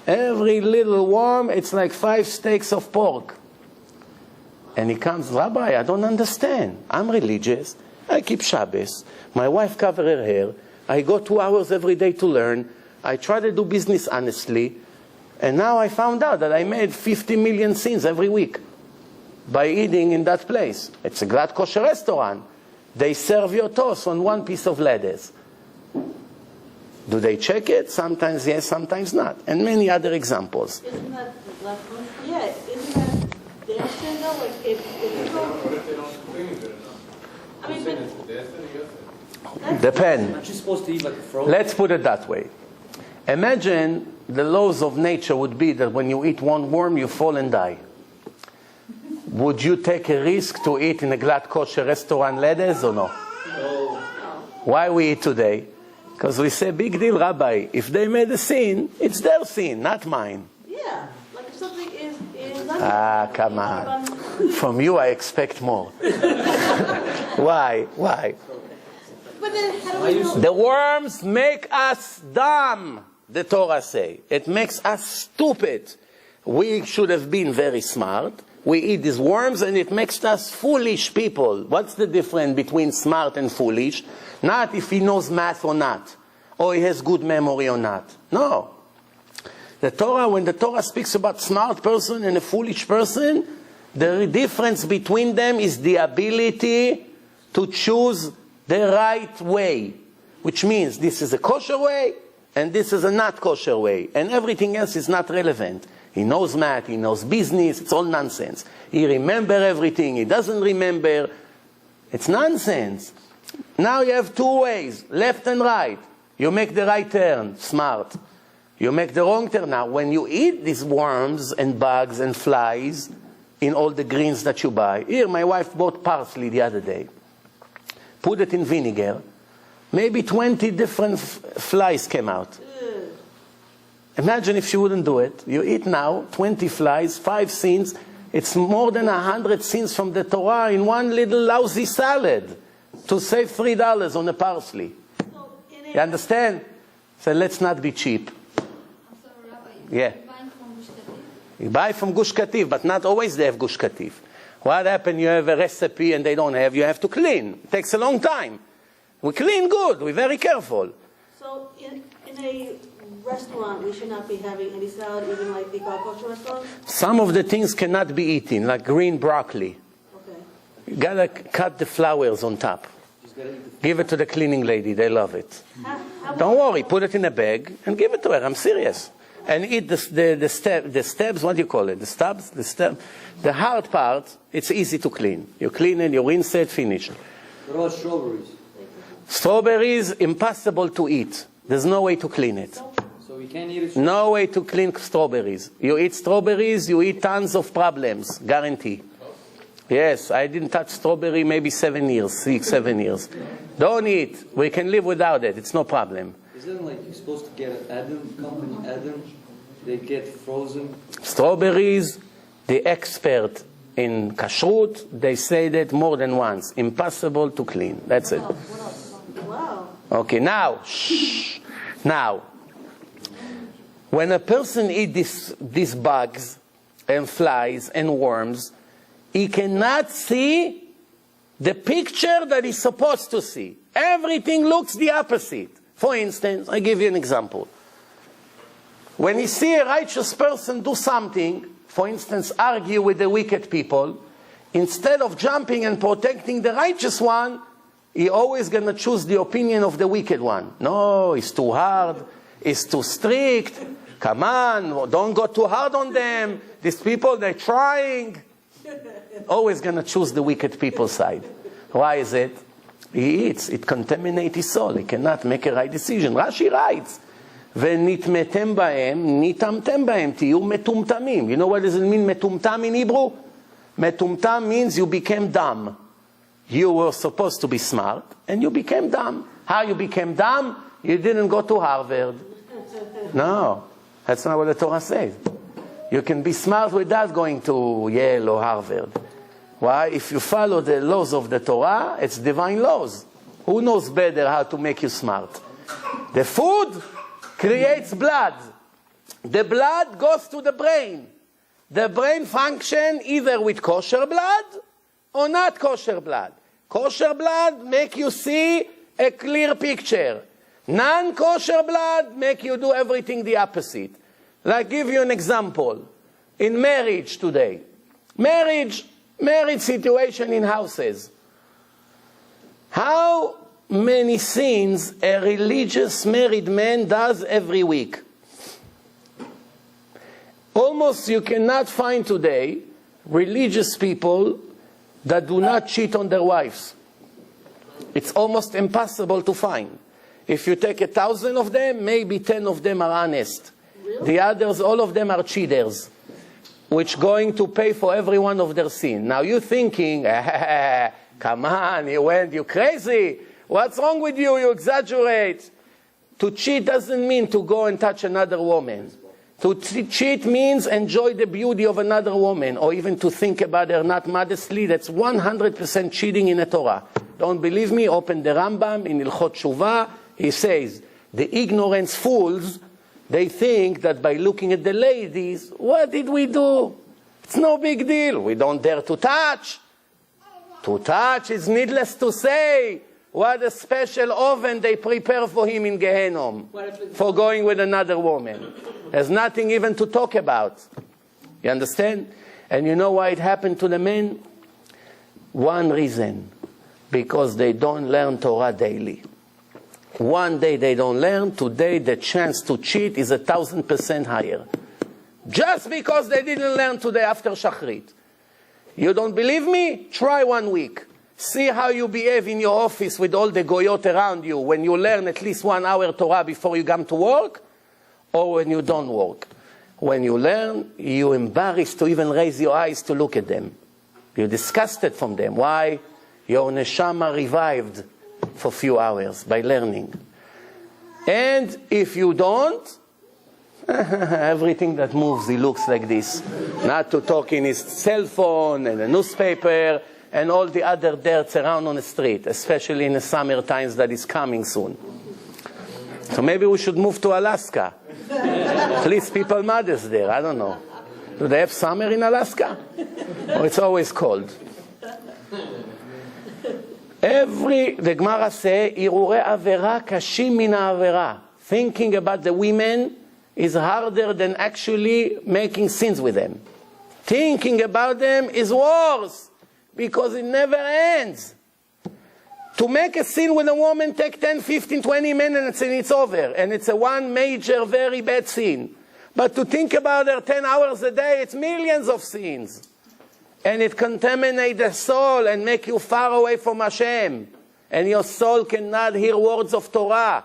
every little worm, it's like 5 steaks of pork. And he comes, Rabbi, I don't understand. I'm religious. I keep Shabbos. My wife covers her hair. I go 2 hours every day to learn. I try to do business honestly. And now I found out that I made 50 million sins every week by eating in that place. It's a glad kosher restaurant. They serve your toast on one piece of lettuce. Do they check it? Sometimes yes, sometimes not. And many other examples. Isn't that the black one? Yeah, isn't that their sin though? Like if you go... What if they don't clean it enough? I mean, but... Depend. Aren't you supposed to eat like a frog? Let's put it that way. Imagine the laws of nature would be that when you eat one worm, you fall and die. Would you take a risk to eat in a glad kosher restaurant lettuce or no? No. Why we eat today? Because we say, big deal, Rabbi. If they made a sin, it's their sin, not mine. Yeah, like if something is Come on. From you, I expect more. Why? But then how do we know? The worms make us dumb, the Torah say. It makes us stupid. We should have been very smart. We eat these worms and it makes us foolish people. What's the difference between smart and foolish? Not if he knows math or not, or he has good memory or not. No. The Torah, when the Torah speaks about smart person and a foolish person, the difference between them is the ability to choose the right way, which means this is a kosher way and this is a not kosher way, and everything else is not relevant. He knows math, he knows business, it's all nonsense. He remembers everything, he doesn't remember. It's nonsense. Now you have 2 ways, left and right. You make the right turn, smart. You make the wrong turn. Now, when you eat these worms and bugs and flies in all the greens that you buy, here, my wife bought parsley the other day. Put it in vinegar. Maybe 20 different flies came out. Imagine if she wouldn't do it. You eat now 20 flies, 5 sins. It's more than 100 sins from the Torah in one little lousy salad to save $3 on the parsley. You understand? So let's not be cheap. Yeah. You buy from Gush Katif, but not always they have Gush Katif. What happens? You have a recipe and they don't have, you have to clean. It takes a long time. We clean good. We're very careful. So in a restaurant, we should not be having any salad, even like the kosher restaurants? Some of the things cannot be eaten, like green broccoli. Okay. You gotta cut the flowers on top. Give it to the cleaning lady. They love it. Don't worry. Put it in a bag and give it to her. I'm serious. And eat the stabs. What do you call it? The stubs? The stab. The hard part, it's easy to clean. You clean it, you rinse it, finish. What about strawberries? Strawberries, impossible to eat. There's no way to clean it. So we can't eat it? No way to clean strawberries. You eat strawberries, you eat tons of problems. Guarantee. Yes, I didn't touch strawberry maybe 7 years, 6, 7 years. Don't eat. We can live without it. It's no problem. Isn't like you're supposed to get an Adam, company Adam, they get frozen? Strawberries, the expert in kashrut, they say that more than once. Impossible to clean. That's it. Wow. Okay, now, shh. Now, when a person eats these bugs and flies and worms, he cannot see the picture that he's supposed to see. Everything looks the opposite. For instance, I give you an example. When you see a righteous person do something, for instance, argue with the wicked people, instead of jumping and protecting the righteous one, he always going to choose the opinion of the wicked one. No, it's too hard. It's too strict. Come on, don't go too hard on them. These people, they're trying. Always going to choose the wicked people's side. Why is it? He eats. It contaminates his soul. He cannot make a right decision. Rashi writes, "V'nitmetem bahem, nitamtem bahem, tiyu metumtamim." You know what does it mean, metumtam in Hebrew? Metumtam means you became dumb. You were supposed to be smart, and you became dumb. How you became dumb? You didn't go to Harvard. No, that's not what the Torah says. You can be smart without going to Yale or Harvard. Why? If you follow the laws of the Torah, it's divine laws. Who knows better how to make you smart? The food creates blood. The blood goes to the brain. The brain functions either with kosher blood or not kosher blood. Kosher blood make you see a clear picture. Non-kosher blood make you do everything the opposite. Like, give you an example. In marriage today, marriage situation in houses. How many sins a religious married man does every week? Almost you cannot find today religious people that do not cheat on their wives. It's almost impossible to find. If you take 1,000 of them, maybe 10 of them are honest. Really? The others, all of them are cheaters, which going to pay for every one of their sin. Now you're thinking, come on, you crazy. What's wrong with you? You exaggerate. To cheat doesn't mean to go and touch another woman. To cheat means enjoy the beauty of another woman, or even to think about her not modestly. That's 100% cheating in the Torah. Don't believe me? Open the Rambam in Ilchot Shuvah. He says, the ignorant fools, they think that by looking at the ladies, what did we do? It's no big deal. We don't dare to touch. To touch is needless to say. What a special oven they prepare for him in Gehenom for going with another woman. There's nothing even to talk about. You understand? And you know why it happened to the men? One reason. Because they don't learn Torah daily. One day they don't learn, today the chance to cheat is 1,000% higher. Just because they didn't learn today after Shachrit. You don't believe me? Try 1 week. See how you behave in your office with all the goyot around you when you learn at least 1 hour Torah before you come to work, or when you don't work. When you learn, you're embarrassed to even raise your eyes to look at them. You're disgusted from them. Why? Your neshama revived for a few hours by learning. And if you don't, everything that moves, he looks like this. Not to talk in his cell phone and a newspaper and all the other dirts around on the street, especially in the summer times that is coming soon. So maybe we should move to Alaska. Please, people mothers there, I don't know. Do they have summer in Alaska? Or it's always cold? The Gemara say, Irure avera kashim min avera. Thinking about the women is harder than actually making sins with them. Thinking about them is worse, because it never ends. To make a sin with a woman take 10, 15, 20 minutes and it's over. And it's a one major, very bad sin. But to think about her 10 hours a day, it's millions of sins. And it contaminates the soul and make you far away from Hashem. And your soul cannot hear words of Torah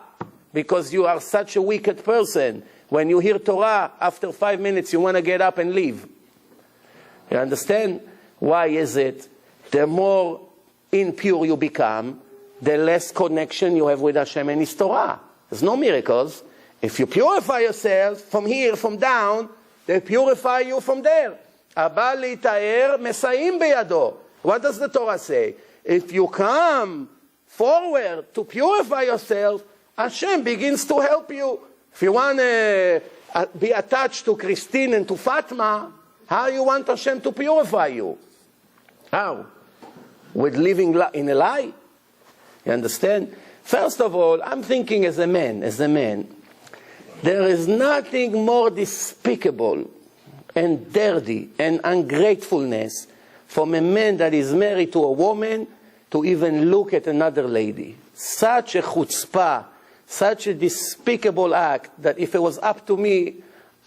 because you are such a wicked person. When you hear Torah, after 5 minutes you want to get up and leave. You understand? Why is it? The more impure you become, the less connection you have with Hashem and His Torah. There's no miracles. If you purify yourself from here, from down, they purify you from there. Abba litaer mesayim beyado. What does the Torah say? If you come forward to purify yourself, Hashem begins to help you. If you want to be attached to Christine and to Fatma, how you want Hashem to purify you? How? With living in a lie? You understand? First of all, I'm thinking as a man, there is nothing more despicable and dirty and ungratefulness from a man that is married to a woman to even look at another lady. Such a chutzpah, such a despicable act that if it was up to me,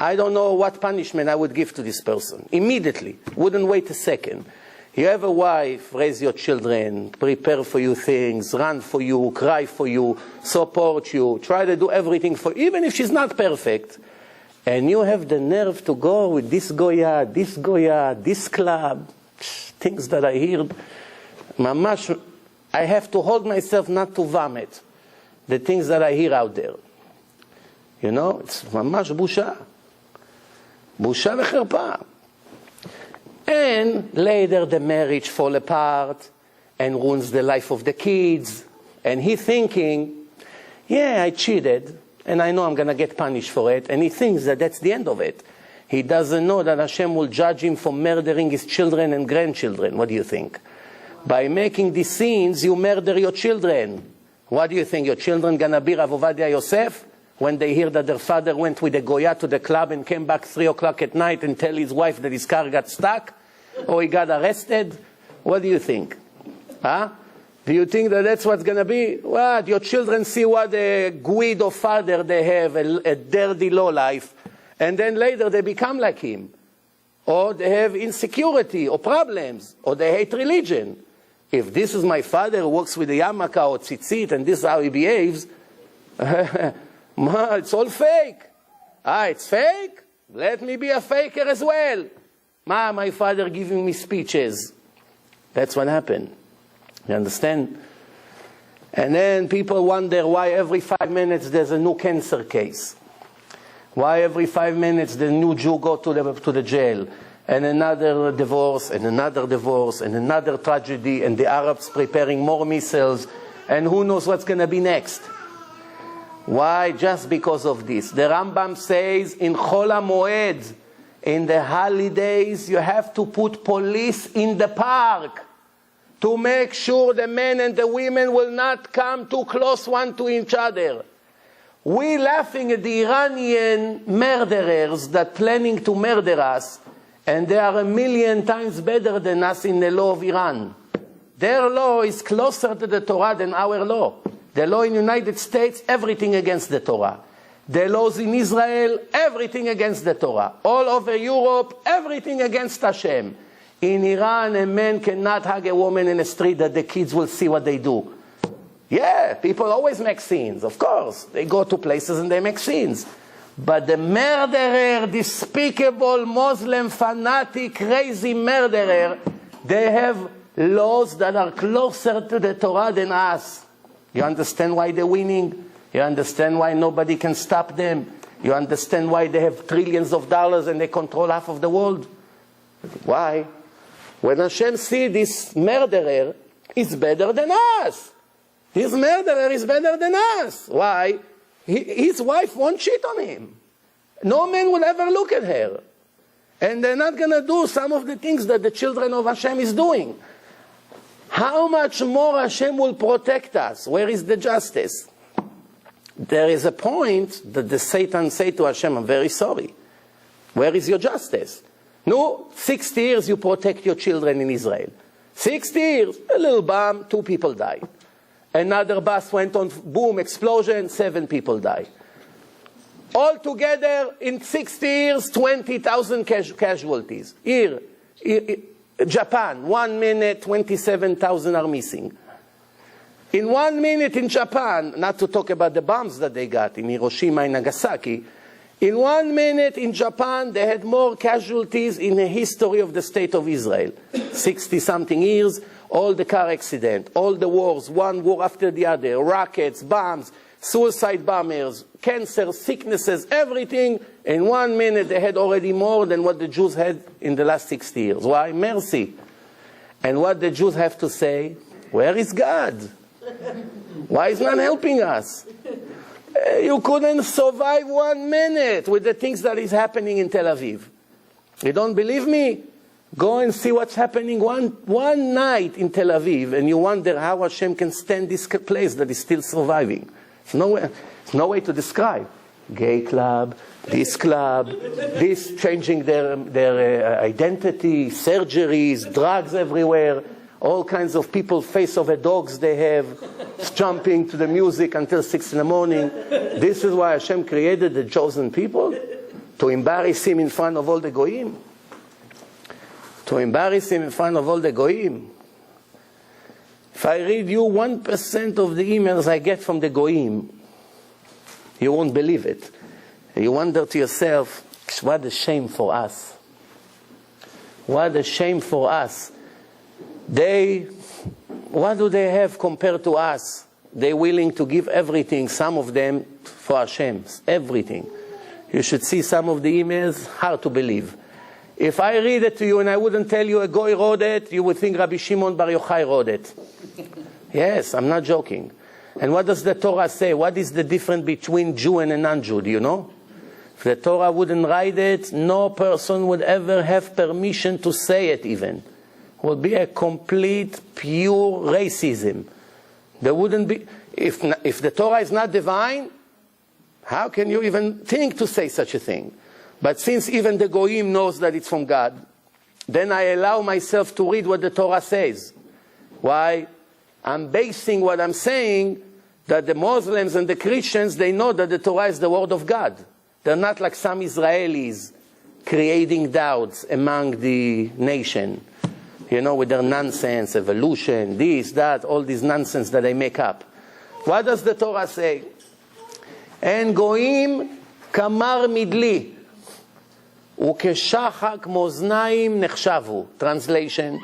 I don't know what punishment I would give to this person. Immediately. Wouldn't wait a second. You have a wife, raise your children, prepare for you things, run for you, cry for you, support you, try to do everything for you, even if she's not perfect. And you have the nerve to go with this Goya, this club. things that I hear, mamash, I have to hold myself not to vomit the things that I hear out there. You know, it's mamash busha. Busha v'cherpa. And later the marriage fall apart and ruins the life of the kids. And he thinking, yeah, I cheated, and I know I'm going to get punished for it. And he thinks that that's the end of it. He doesn't know that Hashem will judge him for murdering his children and grandchildren. What do you think? By making these sins, you murder your children. What do you think? Your children going to be Rav Ovadia Yosef when they hear that their father went with a Goya to the club and came back 3 o'clock at night and tell his wife that his car got stuck or he got arrested? What do you think? Huh? Do you think that that's what's going to be? What? Your children see what a Guido father they have, a dirty lowlife, and then later they become like him. Or they have insecurity or problems, or they hate religion. If this is my father who works with a yarmulke or tzitzit and this is how he behaves, it's all fake. It's fake? Let me be a faker as well. My father giving me speeches. That's what happened. You understand? And then people wonder why every 5 minutes there's a new cancer case. Why every 5 minutes the new Jew go to the jail. And another divorce, and another divorce, and another tragedy, and the Arabs preparing more missiles, and who knows what's going to be next. Why? Just because of this. The Rambam says in Chol HaMoed, in the holidays, you have to put police in the park to make sure the men and the women will not come too close one to each other. We laughing at the Iranian murderers that planning to murder us, and they are 1,000,000 times better than us in the law of Iran. Their law is closer to the Torah than our law. The law in the United States, everything against the Torah. The laws in Israel, everything against the Torah. All over Europe, everything against Hashem. In Iran, a man cannot hug a woman in the street that the kids will see what they do. Yeah, people always make scenes, of course. They go to places and they make scenes. But the murderer, despicable Muslim, fanatic, crazy murderer, they have laws that are closer to the Torah than us. You understand why they're winning? You understand why nobody can stop them? You understand why they have trillions of dollars and they control half of the world? Why? When Hashem sees this murderer is better than us. His murderer is better than us. Why? His wife won't cheat on him. No man will ever look at her. And they're not going to do some of the things that the children of Hashem is doing. How much more Hashem will protect us? Where is the justice? There is a point that the Satan say to Hashem, I'm very sorry. Where is your justice? No, 60 years you protect your children in Israel. 60 years, a little bomb, 2 people die. Another bus went on, boom, explosion, 7 people die. Altogether, in 60 years, 20,000 casualties. Here, Japan, 1 minute, 27,000 are missing. In 1 minute in Japan, not to talk about the bombs that they got in Hiroshima and Nagasaki, in 1 minute in Japan, they had more casualties in the history of the state of Israel. 60-something years, all the car accident, all the wars, one war after the other, rockets, bombs, suicide bombers, cancer, sicknesses, everything. In 1 minute, they had already more than what the Jews had in the last 60 years. Why? Mercy. And what the Jews have to say, where is God? Why is not helping us? You couldn't survive 1 minute with the things that is happening in Tel Aviv. You don't believe me? Go and see what's happening one night in Tel Aviv, and you wonder how Hashem can stand this place that is still surviving. There's no way to describe. Gay club, this changing their identity, surgeries, drugs everywhere, all kinds of people, face of the dogs they have, jumping to the music until 6 in the morning. This is why Hashem created the chosen people, to embarrass him in front of all the goyim. To embarrass him in front of all the goyim. If I read you 1% of the emails I get from the goyim, you won't believe it. You wonder to yourself, what a shame for us. What a shame for us. What do they have compared to us? They're willing to give everything, some of them, for Hashem. Everything. You should see some of the emails, hard to believe. If I read it to you and I wouldn't tell you a Goy wrote it, you would think Rabbi Shimon Bar Yochai wrote it. Yes, I'm not joking. And what does the Torah say? What is the difference between Jew and a non-Jew? Do you know? If the Torah wouldn't write it, no person would ever have permission to say it even. It would be a complete, pure racism. There wouldn't be, if the Torah is not divine, how can you even think to say such a thing? But since even the Goyim knows that it's from God, then I allow myself to read what the Torah says. Why? I'm basing what I'm saying that the Muslims and the Christians, they know that the Torah is the word of God. They're not like some Israelis creating doubts among the nation. You know, with their nonsense, evolution, this, that, all this nonsense that they make up. What does the Torah say? En goim kamar midli, ukeshachak moznaim nechshavu. Translation.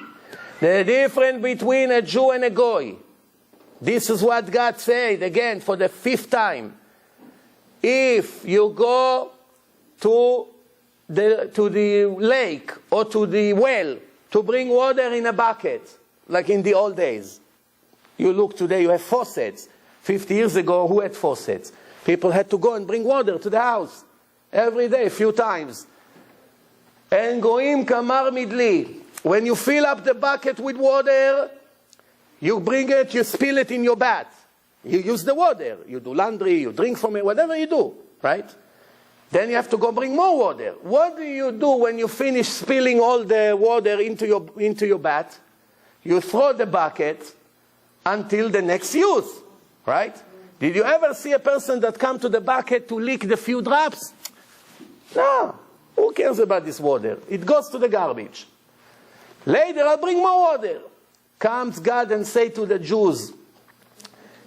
The difference between a Jew and a goy. This is what God said, again, for the 5th time. If you go to the lake or to the well to bring water in a bucket, like in the old days. You look today, you have faucets. 50 years ago, who had faucets? People had to go and bring water to the house every day, a few times. And goim kamar midli. When you fill up the bucket with water, you bring it, you spill it in your bath. You use the water. You do laundry, you drink from it, whatever you do, right? Then you have to go bring more water. What do you do when you finish spilling all the water into your bath? You throw the bucket until the next use, right? Did you ever see a person that come to the bucket to lick the few drops? No. Who cares about this water? It goes to the garbage. Later, I'll bring more water. Comes God and say to the Jews,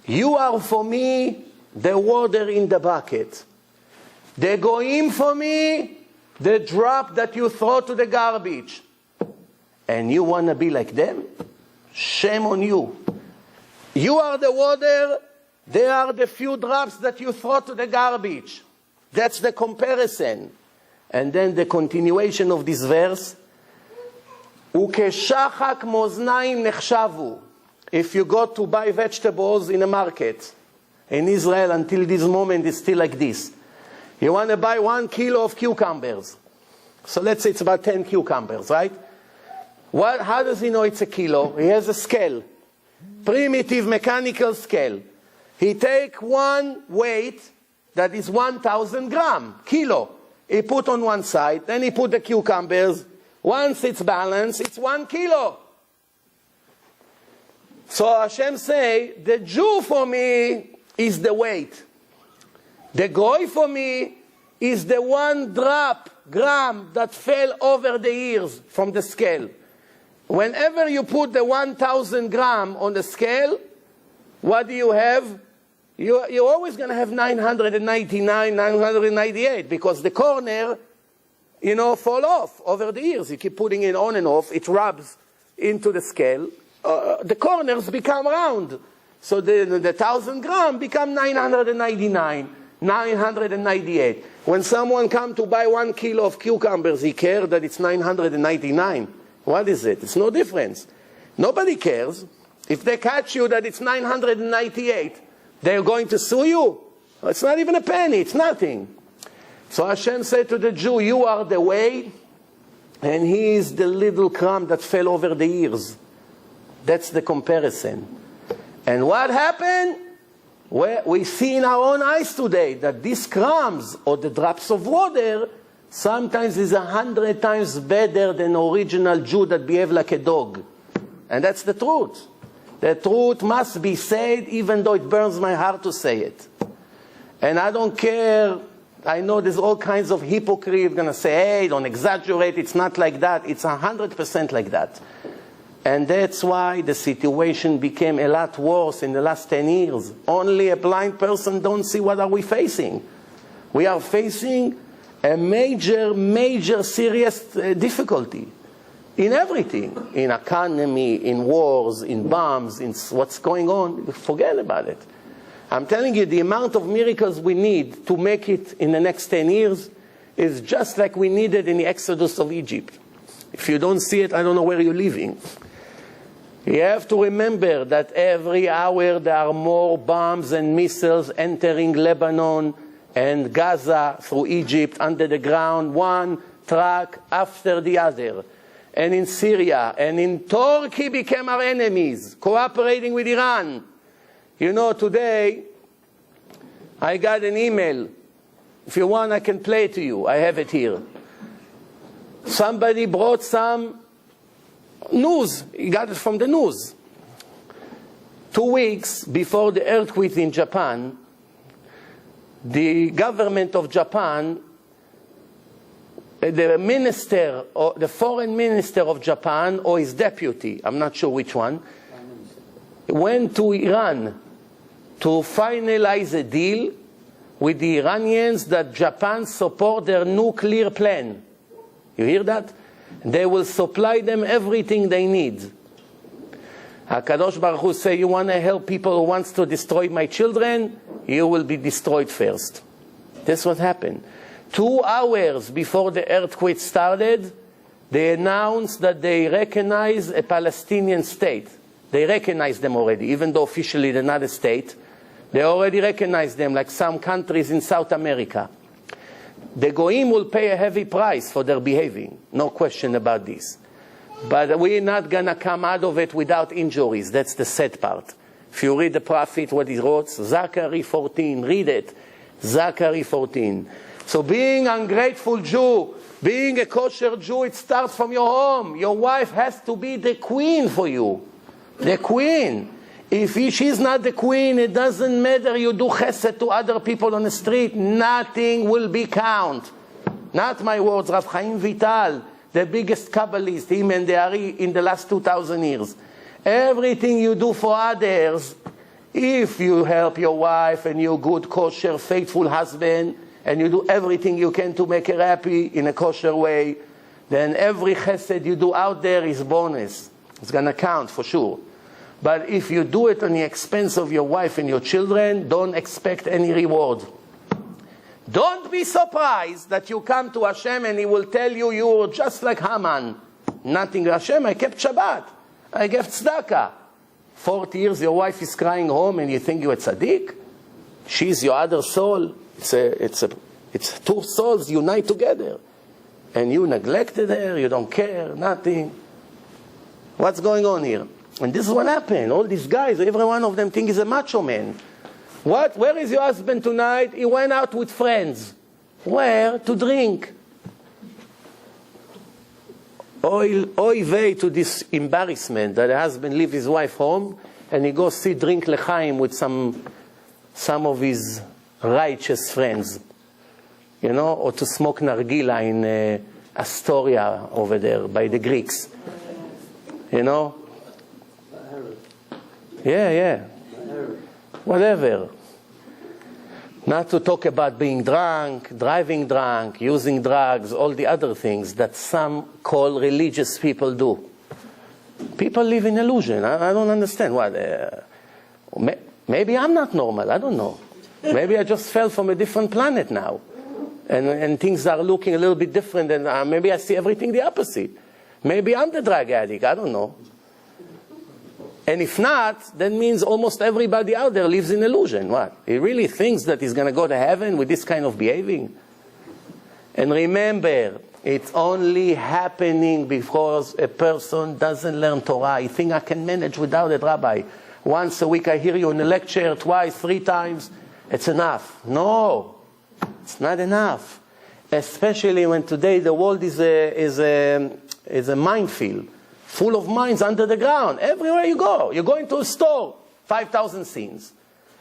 you are for me the water in the bucket. The goyim for me, the drop that you throw to the garbage. And you want to be like them? Shame on you. You are the water, they are the few drops that you throw to the garbage. That's the comparison. And then the continuation of this verse. Ukeshachak moznaim nechshavu. If you go to buy vegetables in a market, in Israel until this moment it's still like this. You want to buy 1 kilo of cucumbers. So let's say it's about 10 cucumbers, right? How does he know it's a kilo? He has a scale. Primitive mechanical scale. He take one weight that is 1,000 grams, kilo. He put on one side, then he put the cucumbers. Once it's balanced, it's 1 kilo. So Hashem say, the Jew for me is the weight. The goy for me is the 1 gram that fell over the ears from the scale. Whenever you put the 1,000 gram on the scale, what do you have? You're always going to have 999, 998, because the corner, fall off over the ears. You keep putting it on and off, it rubs into the scale. The corners become round. So the 1,000 gram become 999, 998. When someone comes to buy 1 kilo of cucumbers, he cares that it's 999. What is it? It's no difference. Nobody cares. If they catch you that it's 998, they're going to sue you. It's not even a penny. It's nothing. So Hashem said to the Jew, you are the way, and he is the little crumb that fell over the ears. That's the comparison. And what happened? Well, we see in our own eyes today that these crumbs or the drops of water sometimes is 100 times better than original Jew that behave like a dog. And that's the truth. The truth must be said even though it burns my heart to say it. And I don't care. I know there's all kinds of hypocrites going to say, hey, don't exaggerate. It's not like that. It's 100% like that. And that's why the situation became a lot worse in the last 10 years. Only a blind person don't see what are we facing. We are facing a major, major serious difficulty. in everything, in economy, in wars, in bombs, in what's going on. Forget about it. I'm telling you, the amount of miracles we need to make it in the next 10 years is just like we needed in the Exodus of Egypt. If you don't see it, I don't know where you're living. You have to remember that every hour there are more bombs and missiles entering Lebanon and Gaza through Egypt under the ground, one truck after the other. And in Syria and in Turkey became our enemies, cooperating with Iran. You know, today I got an email. If you want, I can play it to you. I have it here. Somebody brought some news. He got it from the news. 2 weeks before the earthquake in Japan, the government of Japan, the minister, or the foreign minister of Japan, or his deputy, I'm not sure which one, went to Iran to finalize a deal with the Iranians that Japan support their nuclear plan. You hear that? They will supply them everything they need. HaKadosh Baruch Hu say, you want to help people who wants to destroy my children? You will be destroyed first. That's what happened. 2 hours before the earthquake started, they announced that they recognize a Palestinian state. They recognize them already, even though officially they're not a state. They already recognize them, like some countries in South America. The Goyim will pay a heavy price for their behaving. No question about this. But we're not going to come out of it without injuries. That's the sad part. If you read the prophet, what he wrote, Zachary 14, read it. Zachary 14. So being an ungrateful Jew, being a kosher Jew, it starts from your home. Your wife has to be the queen for you. The queen. If she's not the queen, it doesn't matter. You do chesed to other people on the street. Nothing will be count. Not my words. Rav Chaim Vital, the biggest Kabbalist, him and the Ari in the last 2,000 years. Everything you do for others, if you help your wife and you're good, kosher, faithful husband, and you do everything you can to make her happy in a kosher way, then every chesed you do out there is bonus. It's going to count for sure. But if you do it on the expense of your wife and your children, don't expect any reward. Don't be surprised that you come to Hashem and He will tell you you're just like Haman. Nothing. Hashem, I kept Shabbat. I gave tzedakah. 40 years your wife is crying home and you think you're a tzaddik? She's your other soul. It's two souls unite together. And you neglected her, you don't care, nothing. What's going on here? And this is what happened. All these guys, every one of them think he's a macho man. What? Where is your husband tonight? He went out with friends. Where? To drink. Oy vey to this embarrassment that the husband leaves his wife home and he goes see drink lechaim with some of his righteous friends. You know, or to smoke nargila in Astoria over there by the Greeks. You know? Yeah. Whatever. Not to talk about being drunk, driving drunk, using drugs, all the other things that some call religious people do. People live in illusion. I don't understand. What? Maybe I'm not normal. I don't know. Maybe I just fell from a different planet now. And things are looking a little bit different. And maybe I see everything the opposite. Maybe I'm the drug addict. I don't know. And if not, that means almost everybody out there lives in illusion. What? He really thinks that he's going to go to heaven with this kind of behaving? And remember, it's only happening because a person doesn't learn Torah. You think I can manage without it, Rabbi? Once a week I hear you in a lecture, twice, 3 times. It's enough. No, it's not enough. Especially when today the world is a minefield. Full of mines under the ground. Everywhere you go. You go into a store, 5,000 sins.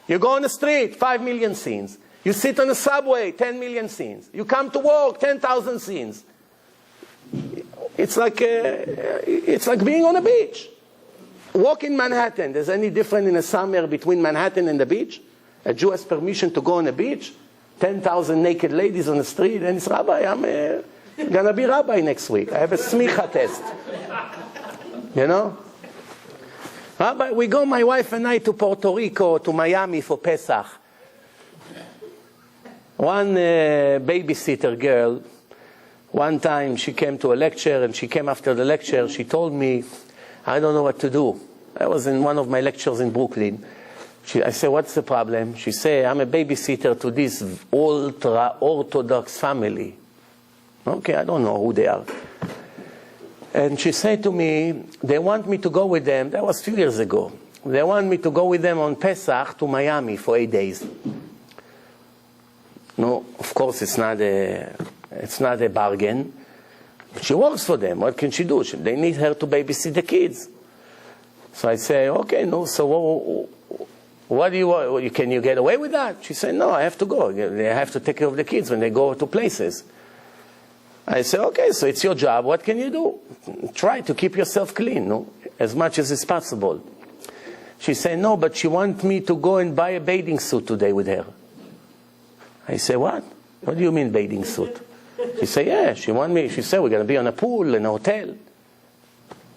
You go on the street, 5 million sins. You sit on a subway, 10 million sins. You come to work, 10,000 sins. It's like being on a beach. Walk in Manhattan. There's any difference in the summer between Manhattan and the beach? A Jew has permission to go on a beach? 10,000 naked ladies on the street. And it's, Rabbi, I'm going to be rabbi next week. I have a smicha test. You know? Rabbi, we go, my wife and I, to Puerto Rico, to Miami for Pesach. One babysitter girl, one time she came to a lecture, and she came after the lecture, she told me, I don't know what to do. I was in one of my lectures in Brooklyn. I said, what's the problem? She said, I'm a babysitter to this ultra-Orthodox family. Okay, I don't know who they are. And she said to me, they want me to go with them. That was 2 years ago. They want me to go with them on Pesach to Miami for 8 days. No, of course it's not a bargain. But she works for them. What can she do? They need her to babysit the kids. So I say, okay, no. So what do you want? Can you get away with that? She said, no, I have to go. They have to take care of the kids when they go to places. I say, okay, so it's your job. What can you do? Try to keep yourself clean, no? As much as is possible. She said, no, but she wants me to go and buy a bathing suit today with her. I say, what? What do you mean bathing suit? She said, yeah, she said, we're going to be on a pool in a hotel.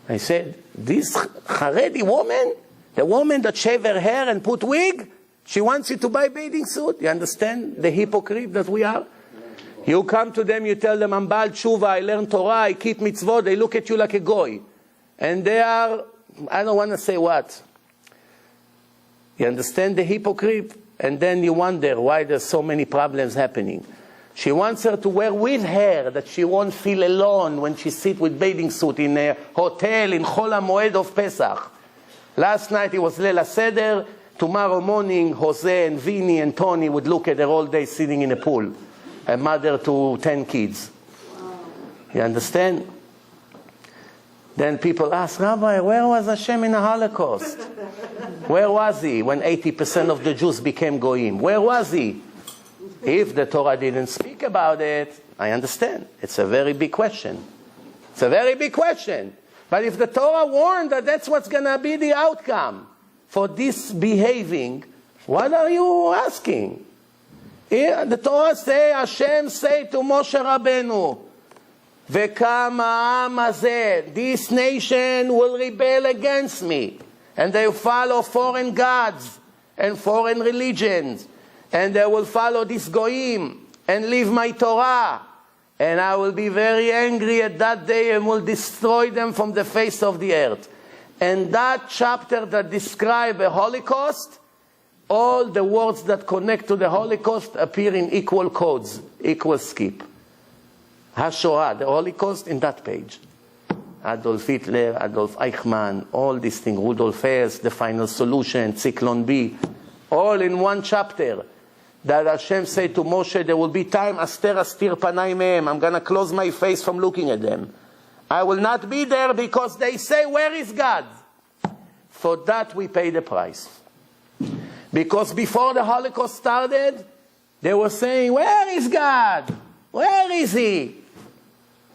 I said, this Haredi woman, the woman that shave her hair and put wig, she wants you to buy bathing suit? You understand the hypocrite that we are? You come to them, you tell them, I'm Baal Tshuva, I learn Torah, I keep mitzvot, they look at you like a goy. And they are, I don't want to say what. You understand the hypocrite? And then you wonder why there's so many problems happening. She wants her to wear with her, that she won't feel alone when she sits with bathing suit in a hotel in Chol HaMoed of Pesach. Last night it was Leila Seder. Tomorrow morning, Jose and Vinny and Tony would look at her all day sitting in a pool. A mother to 10 kids. You understand? Then people ask, Rabbi, where was Hashem in the Holocaust? Where was he when 80% of the Jews became Goyim? Where was he? If the Torah didn't speak about it, I understand. It's a very big question. It's a very big question. But if the Torah warned that that's what's going to be the outcome for this behaving, what are you asking? Here, the Torah say, Hashem say to Moshe Rabbeinu, V'kam ha'am hazeh, this nation will rebel against me, and they will follow foreign gods and foreign religions, and they will follow this goyim and leave my Torah, and I will be very angry at that day and will destroy them from the face of the earth. And that chapter that describes a Holocaust, all the words that connect to the Holocaust appear in equal codes, equal skip. HaShoah, the Holocaust, in that page. Adolf Hitler, Adolf Eichmann, all these things, Rudolf Hess, the final solution, Zyklon B, all in one chapter. That Hashem said to Moshe, there will be time, Aster astir panai mehem, I'm going to close my face from looking at them. I will not be there because they say, where is God? For that we pay the price. Because before the Holocaust started, they were saying, where is God? Where is he?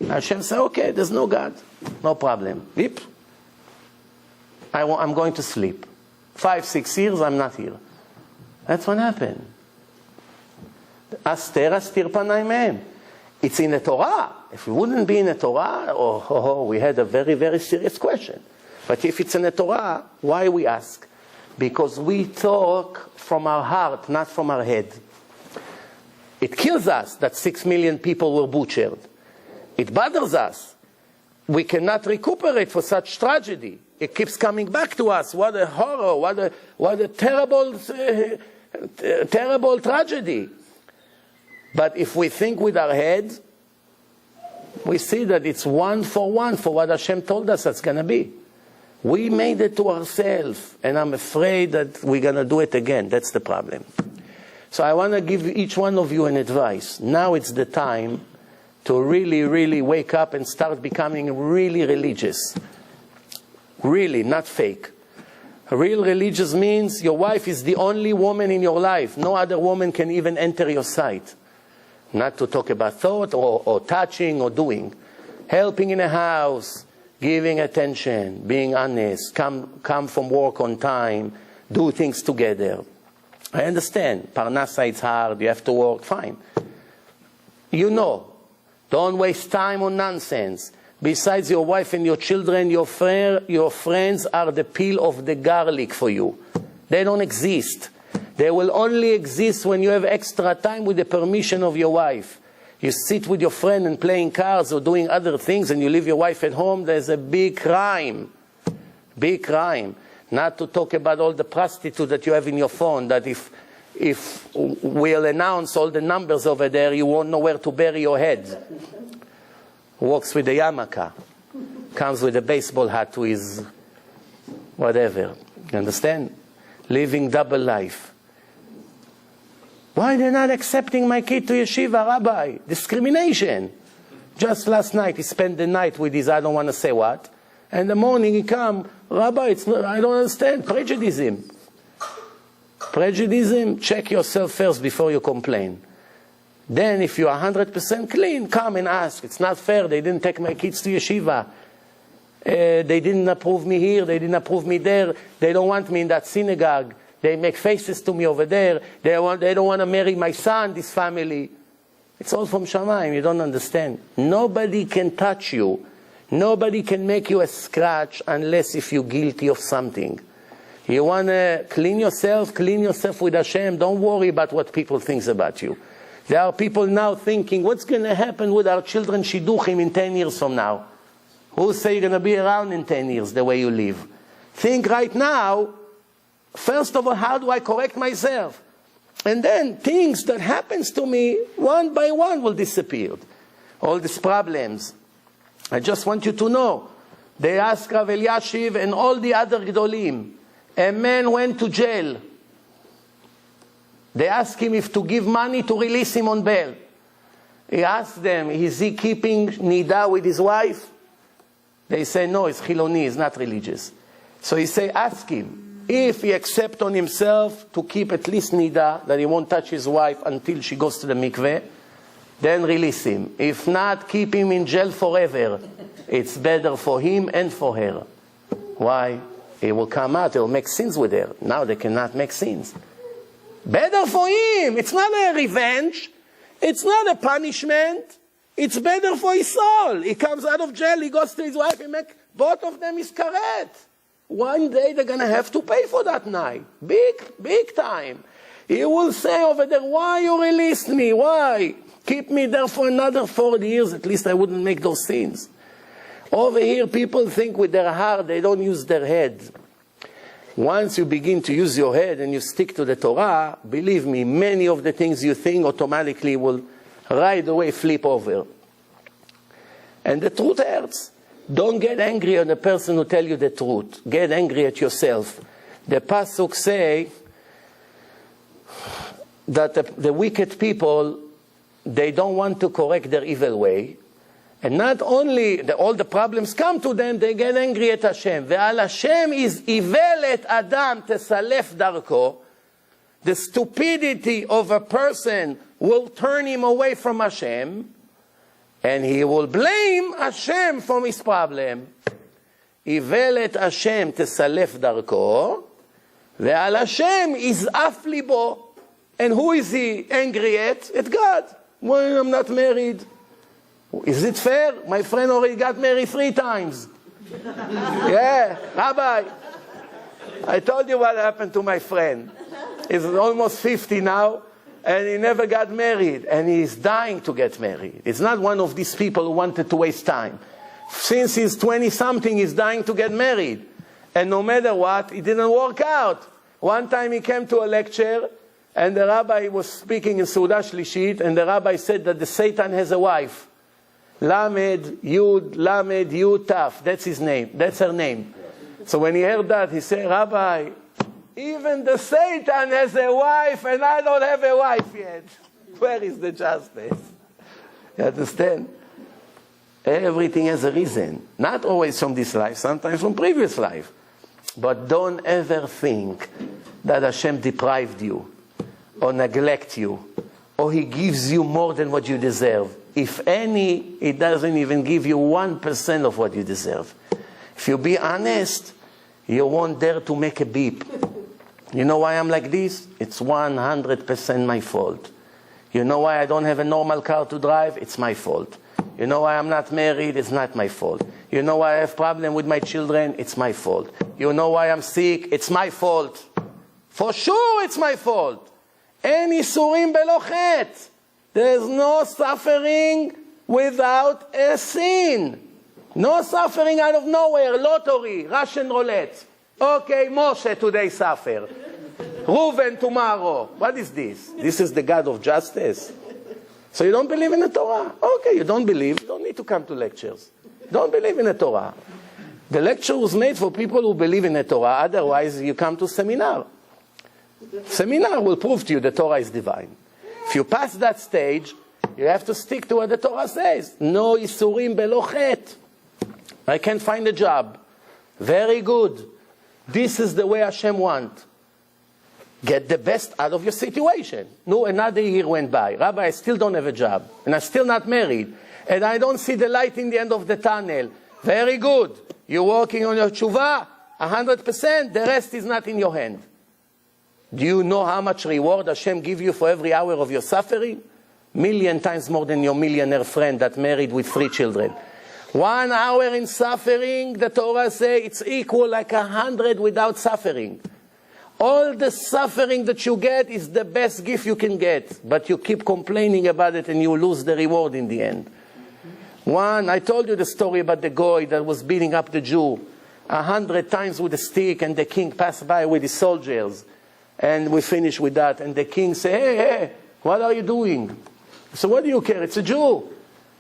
Hashem said, okay, there's no God. No problem. Beep. I'm going to sleep. 5-6 years, I'm not here. That's what happened. Aster astir panai mehem. It's in the Torah. If it wouldn't be in the Torah, we had a very, very serious question. But if it's in the Torah, why we ask? Because we talk from our heart, not from our head. It kills us that 6 million people were butchered. It bothers us. We cannot recuperate for such tragedy. It keeps coming back to us. What a horror, what a terrible, terrible tragedy. But if we think with our head, we see that it's one for what Hashem told us it's going to be. We made it to ourselves, and I'm afraid that we're going to do it again. That's the problem. So I want to give each one of you an advice. Now it's the time to really, really wake up and start becoming really religious. Really, not fake. Real religious means your wife is the only woman in your life. No other woman can even enter your sight. Not to talk about thought or touching or doing. Helping in a house, giving attention, being honest, come from work on time, do things together. I understand. Parnasa, it's hard, you have to work, fine. You know. Don't waste time on nonsense. Besides your wife and your children, your friends are the peel of the garlic for you. They don't exist. They will only exist when you have extra time with the permission of your wife. You sit with your friend and playing cards or doing other things and you leave your wife at home, there's a big crime. Big crime. Not to talk about all the prostitutes that you have in your phone, that if we'll announce all the numbers over there, you won't know where to bury your head. Walks with a yarmulke, comes with a baseball hat to his whatever. You understand? Living double life. Why they're not accepting my kid to yeshiva, Rabbi? Discrimination. Just last night he spent the night with his I don't want to say what, and in the morning he come, Rabbi, it's not, I don't understand, prejudice. Prejudice, check yourself first before you complain. Then if you are 100% clean, come and ask. It's not fair, they didn't take my kids to yeshiva. They didn't approve me here, they didn't approve me there. They don't want me in that synagogue. They make faces to me over there. They don't want to marry my son, this family. It's all from Shamayim, you don't understand. Nobody can touch you. Nobody can make you a scratch unless if you're guilty of something. You want to clean yourself with Hashem. Don't worry about what people think about you. There are people now thinking, what's going to happen with our children shidduchim in 10 years from now? Who say you're going to be around in 10 years the way you live? Think right now, first of all, how do I correct myself? And then things that happens to me, one by one will disappear. All these problems. I just want you to know. They asked Rav Eliashiv and all the other Gedolim. A man went to jail. They asked him if to give money to release him on bail. He asked them, is he keeping nida with his wife? They say, no, he's Chiloni, he's not religious. So he say, ask him, if he accept on himself to keep at least nida, that he won't touch his wife until she goes to the mikveh, then release him. If not, keep him in jail forever. It's better for him and for her. Why? He will come out, he will make sins with her. Now they cannot make sins. Better for him. It's not a revenge. It's not a punishment. It's better for his soul. He comes out of jail, he goes to his wife, he make both of them is karet. One day they're going to have to pay for that night. Big time. He will say over there, why you released me? Why? Keep me there for another 40 years. At least I wouldn't make those sins. Over here, people think with their heart, they don't use their head. Once you begin to use your head and you stick to the Torah, believe me, many of the things you think automatically will right away flip over. And the truth hurts. Don't get angry on the person who tells you the truth. Get angry at yourself. The Pasuk say that the wicked people, they don't want to correct their evil way. And not only all the problems come to them, they get angry at Hashem. Ve'al Hashem is ivelet Adam tesalef darko. The stupidity of a person will turn him away from Hashem, and he will blame Hashem for his problem. Ivelet Hashem tesalef darko. Ve'al Hashem is af libo. And who is he angry at? At God. Well, I'm not married. Is it fair? My friend already got married 3 times. Yeah, Rabbi. I told you what happened to my friend. He's almost 50 now, and he never got married, and he's dying to get married. It's not one of these people who wanted to waste time. Since he's 20-something, he's dying to get married. And no matter what, it didn't work out. One time he came to a lecture, and the rabbi was speaking in Seudah Shlishit, and the rabbi said that the Satan has a wife. Lamed Yud Taf. That's his name. That's her name. So when he heard that, he said, Rabbi, even the Satan has a wife and I don't have a wife yet. Where is the justice? You understand? Everything has a reason. Not always from this life, sometimes from previous life. But don't ever think that Hashem deprived you or neglect you or He gives you more than what you deserve. If any, He doesn't even give you 1% of what you deserve. If you be honest, you won't dare to make a beep. You know why I'm like this? It's 100% my fault. You know why I don't have a normal car to drive? It's my fault. You know why I'm not married? It's not my fault. You know why I have problem with my children? It's my fault. You know why I'm sick? It's my fault. For sure it's my fault. En isurim belo chet. There's no suffering without a sin. No suffering out of nowhere. Lottery, Russian roulette. Okay, Moshe today suffer. Reuven tomorrow. What is this? This is the God of justice. So you don't believe in the Torah? Okay, you don't believe. You don't need to come to lectures. Don't believe in the Torah. The lecture was made for people who believe in the Torah. Otherwise, you come to seminar. Seminar will prove to you the Torah is divine. If you pass that stage, you have to stick to what the Torah says. No isurim belo chet. I can't find a job. Very good. This is the way Hashem wants. Get the best out of your situation. No, another year went by. Rabbi, I still don't have a job. And I'm still not married. And I don't see the light in the end of the tunnel. Very good. You're working on your tshuva, 100%. The rest is not in your hand. Do you know how much reward Hashem give you for every hour of your suffering? 1,000,000 times more than your millionaire friend that married with 3 children. 1 hour in suffering, the Torah says it's equal like 100 without suffering. All the suffering that you get is the best gift you can get. But you keep complaining about it and you lose the reward in the end. I told you the story about the guy that was beating up the Jew 100 times with a stick, and the king passed by with his soldiers. And we finish with that. And the king said, hey, what are you doing? So what do you care? It's a Jew.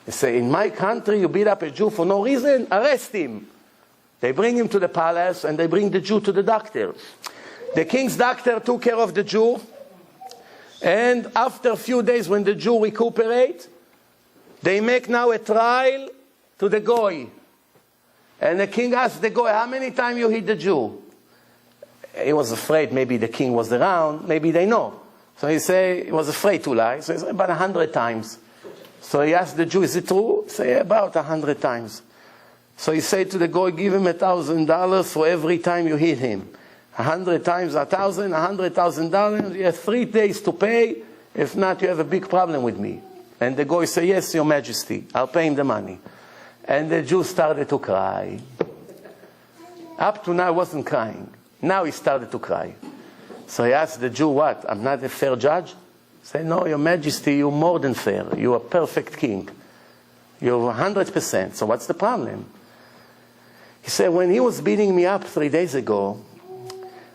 They say, in my country you beat up a Jew for no reason? Arrest him. They bring him to the palace and they bring the Jew to the doctor. The king's doctor took care of the Jew. And after a few days when the Jew recuperates, they make now a trial to the goy. And the king asked the goy, how many times you hit the Jew? He was afraid maybe the king was around, maybe they know. So he was afraid to lie. So he said, about 100 times. So he asked the Jew, is it true? He said, about 100 times. So he said to the guy, give him $1,000 for every time you hit him. 100 times 1,000, $100,000. You have 3 days to pay. If not, you have a big problem with me. And the guy said, yes, your majesty, I'll pay him the money. And the Jew started to cry. Up to now, he wasn't crying. Now he started to cry. So he asked the Jew, what? I'm not a fair judge? He said, no, your majesty, you're more than fair. You're a perfect king. You're 100%. So what's the problem? He said, when he was beating me up 3 days ago,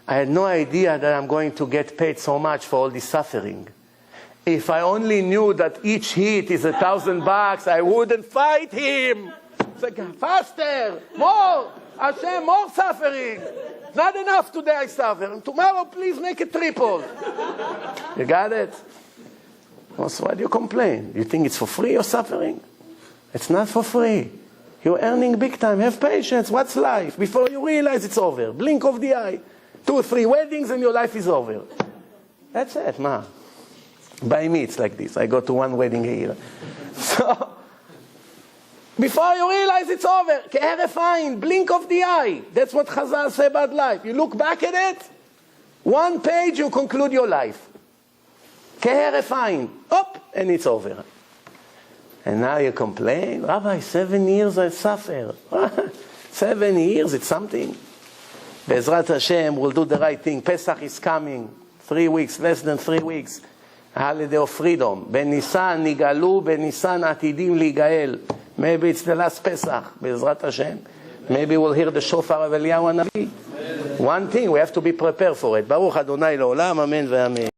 I had no idea that I'm going to get paid so much for all this suffering. If I only knew that each hit is $1,000, I wouldn't fight him. It's like, faster, more, Hashem, more suffering. Not enough today I suffer. Tomorrow, please make it triple. You got it? So why do you complain? You think it's for free or suffering? It's not for free. You're earning big time. Have patience. What's life? Before you realize it's over. Blink of the eye. 2 or 3 weddings and your life is over. That's it, ma. By me, it's like this. I go to 1 wedding a year. So, before you realize it's over, fine, blink of the eye. That's what Chazal say about life. You look back at it, 1 page, you conclude your life. Fine, up, and it's over. And now you complain, Rabbi, 7 years I suffer. 7 years, it's something. Be'ezrat Hashem, we'll do the right thing. Pesach is coming. 3 weeks, less than 3 weeks. Holiday of freedom. Ben Nisan nigalu, Ben Nisan atidim ligael. Maybe it's the last Pesach. Be'ezrat Hashem. Maybe we'll hear the shofar of Eliyahu Hanavi. One thing, we have to be prepared for it. Baruch Adonai Le'olam, Amen ve'Amen.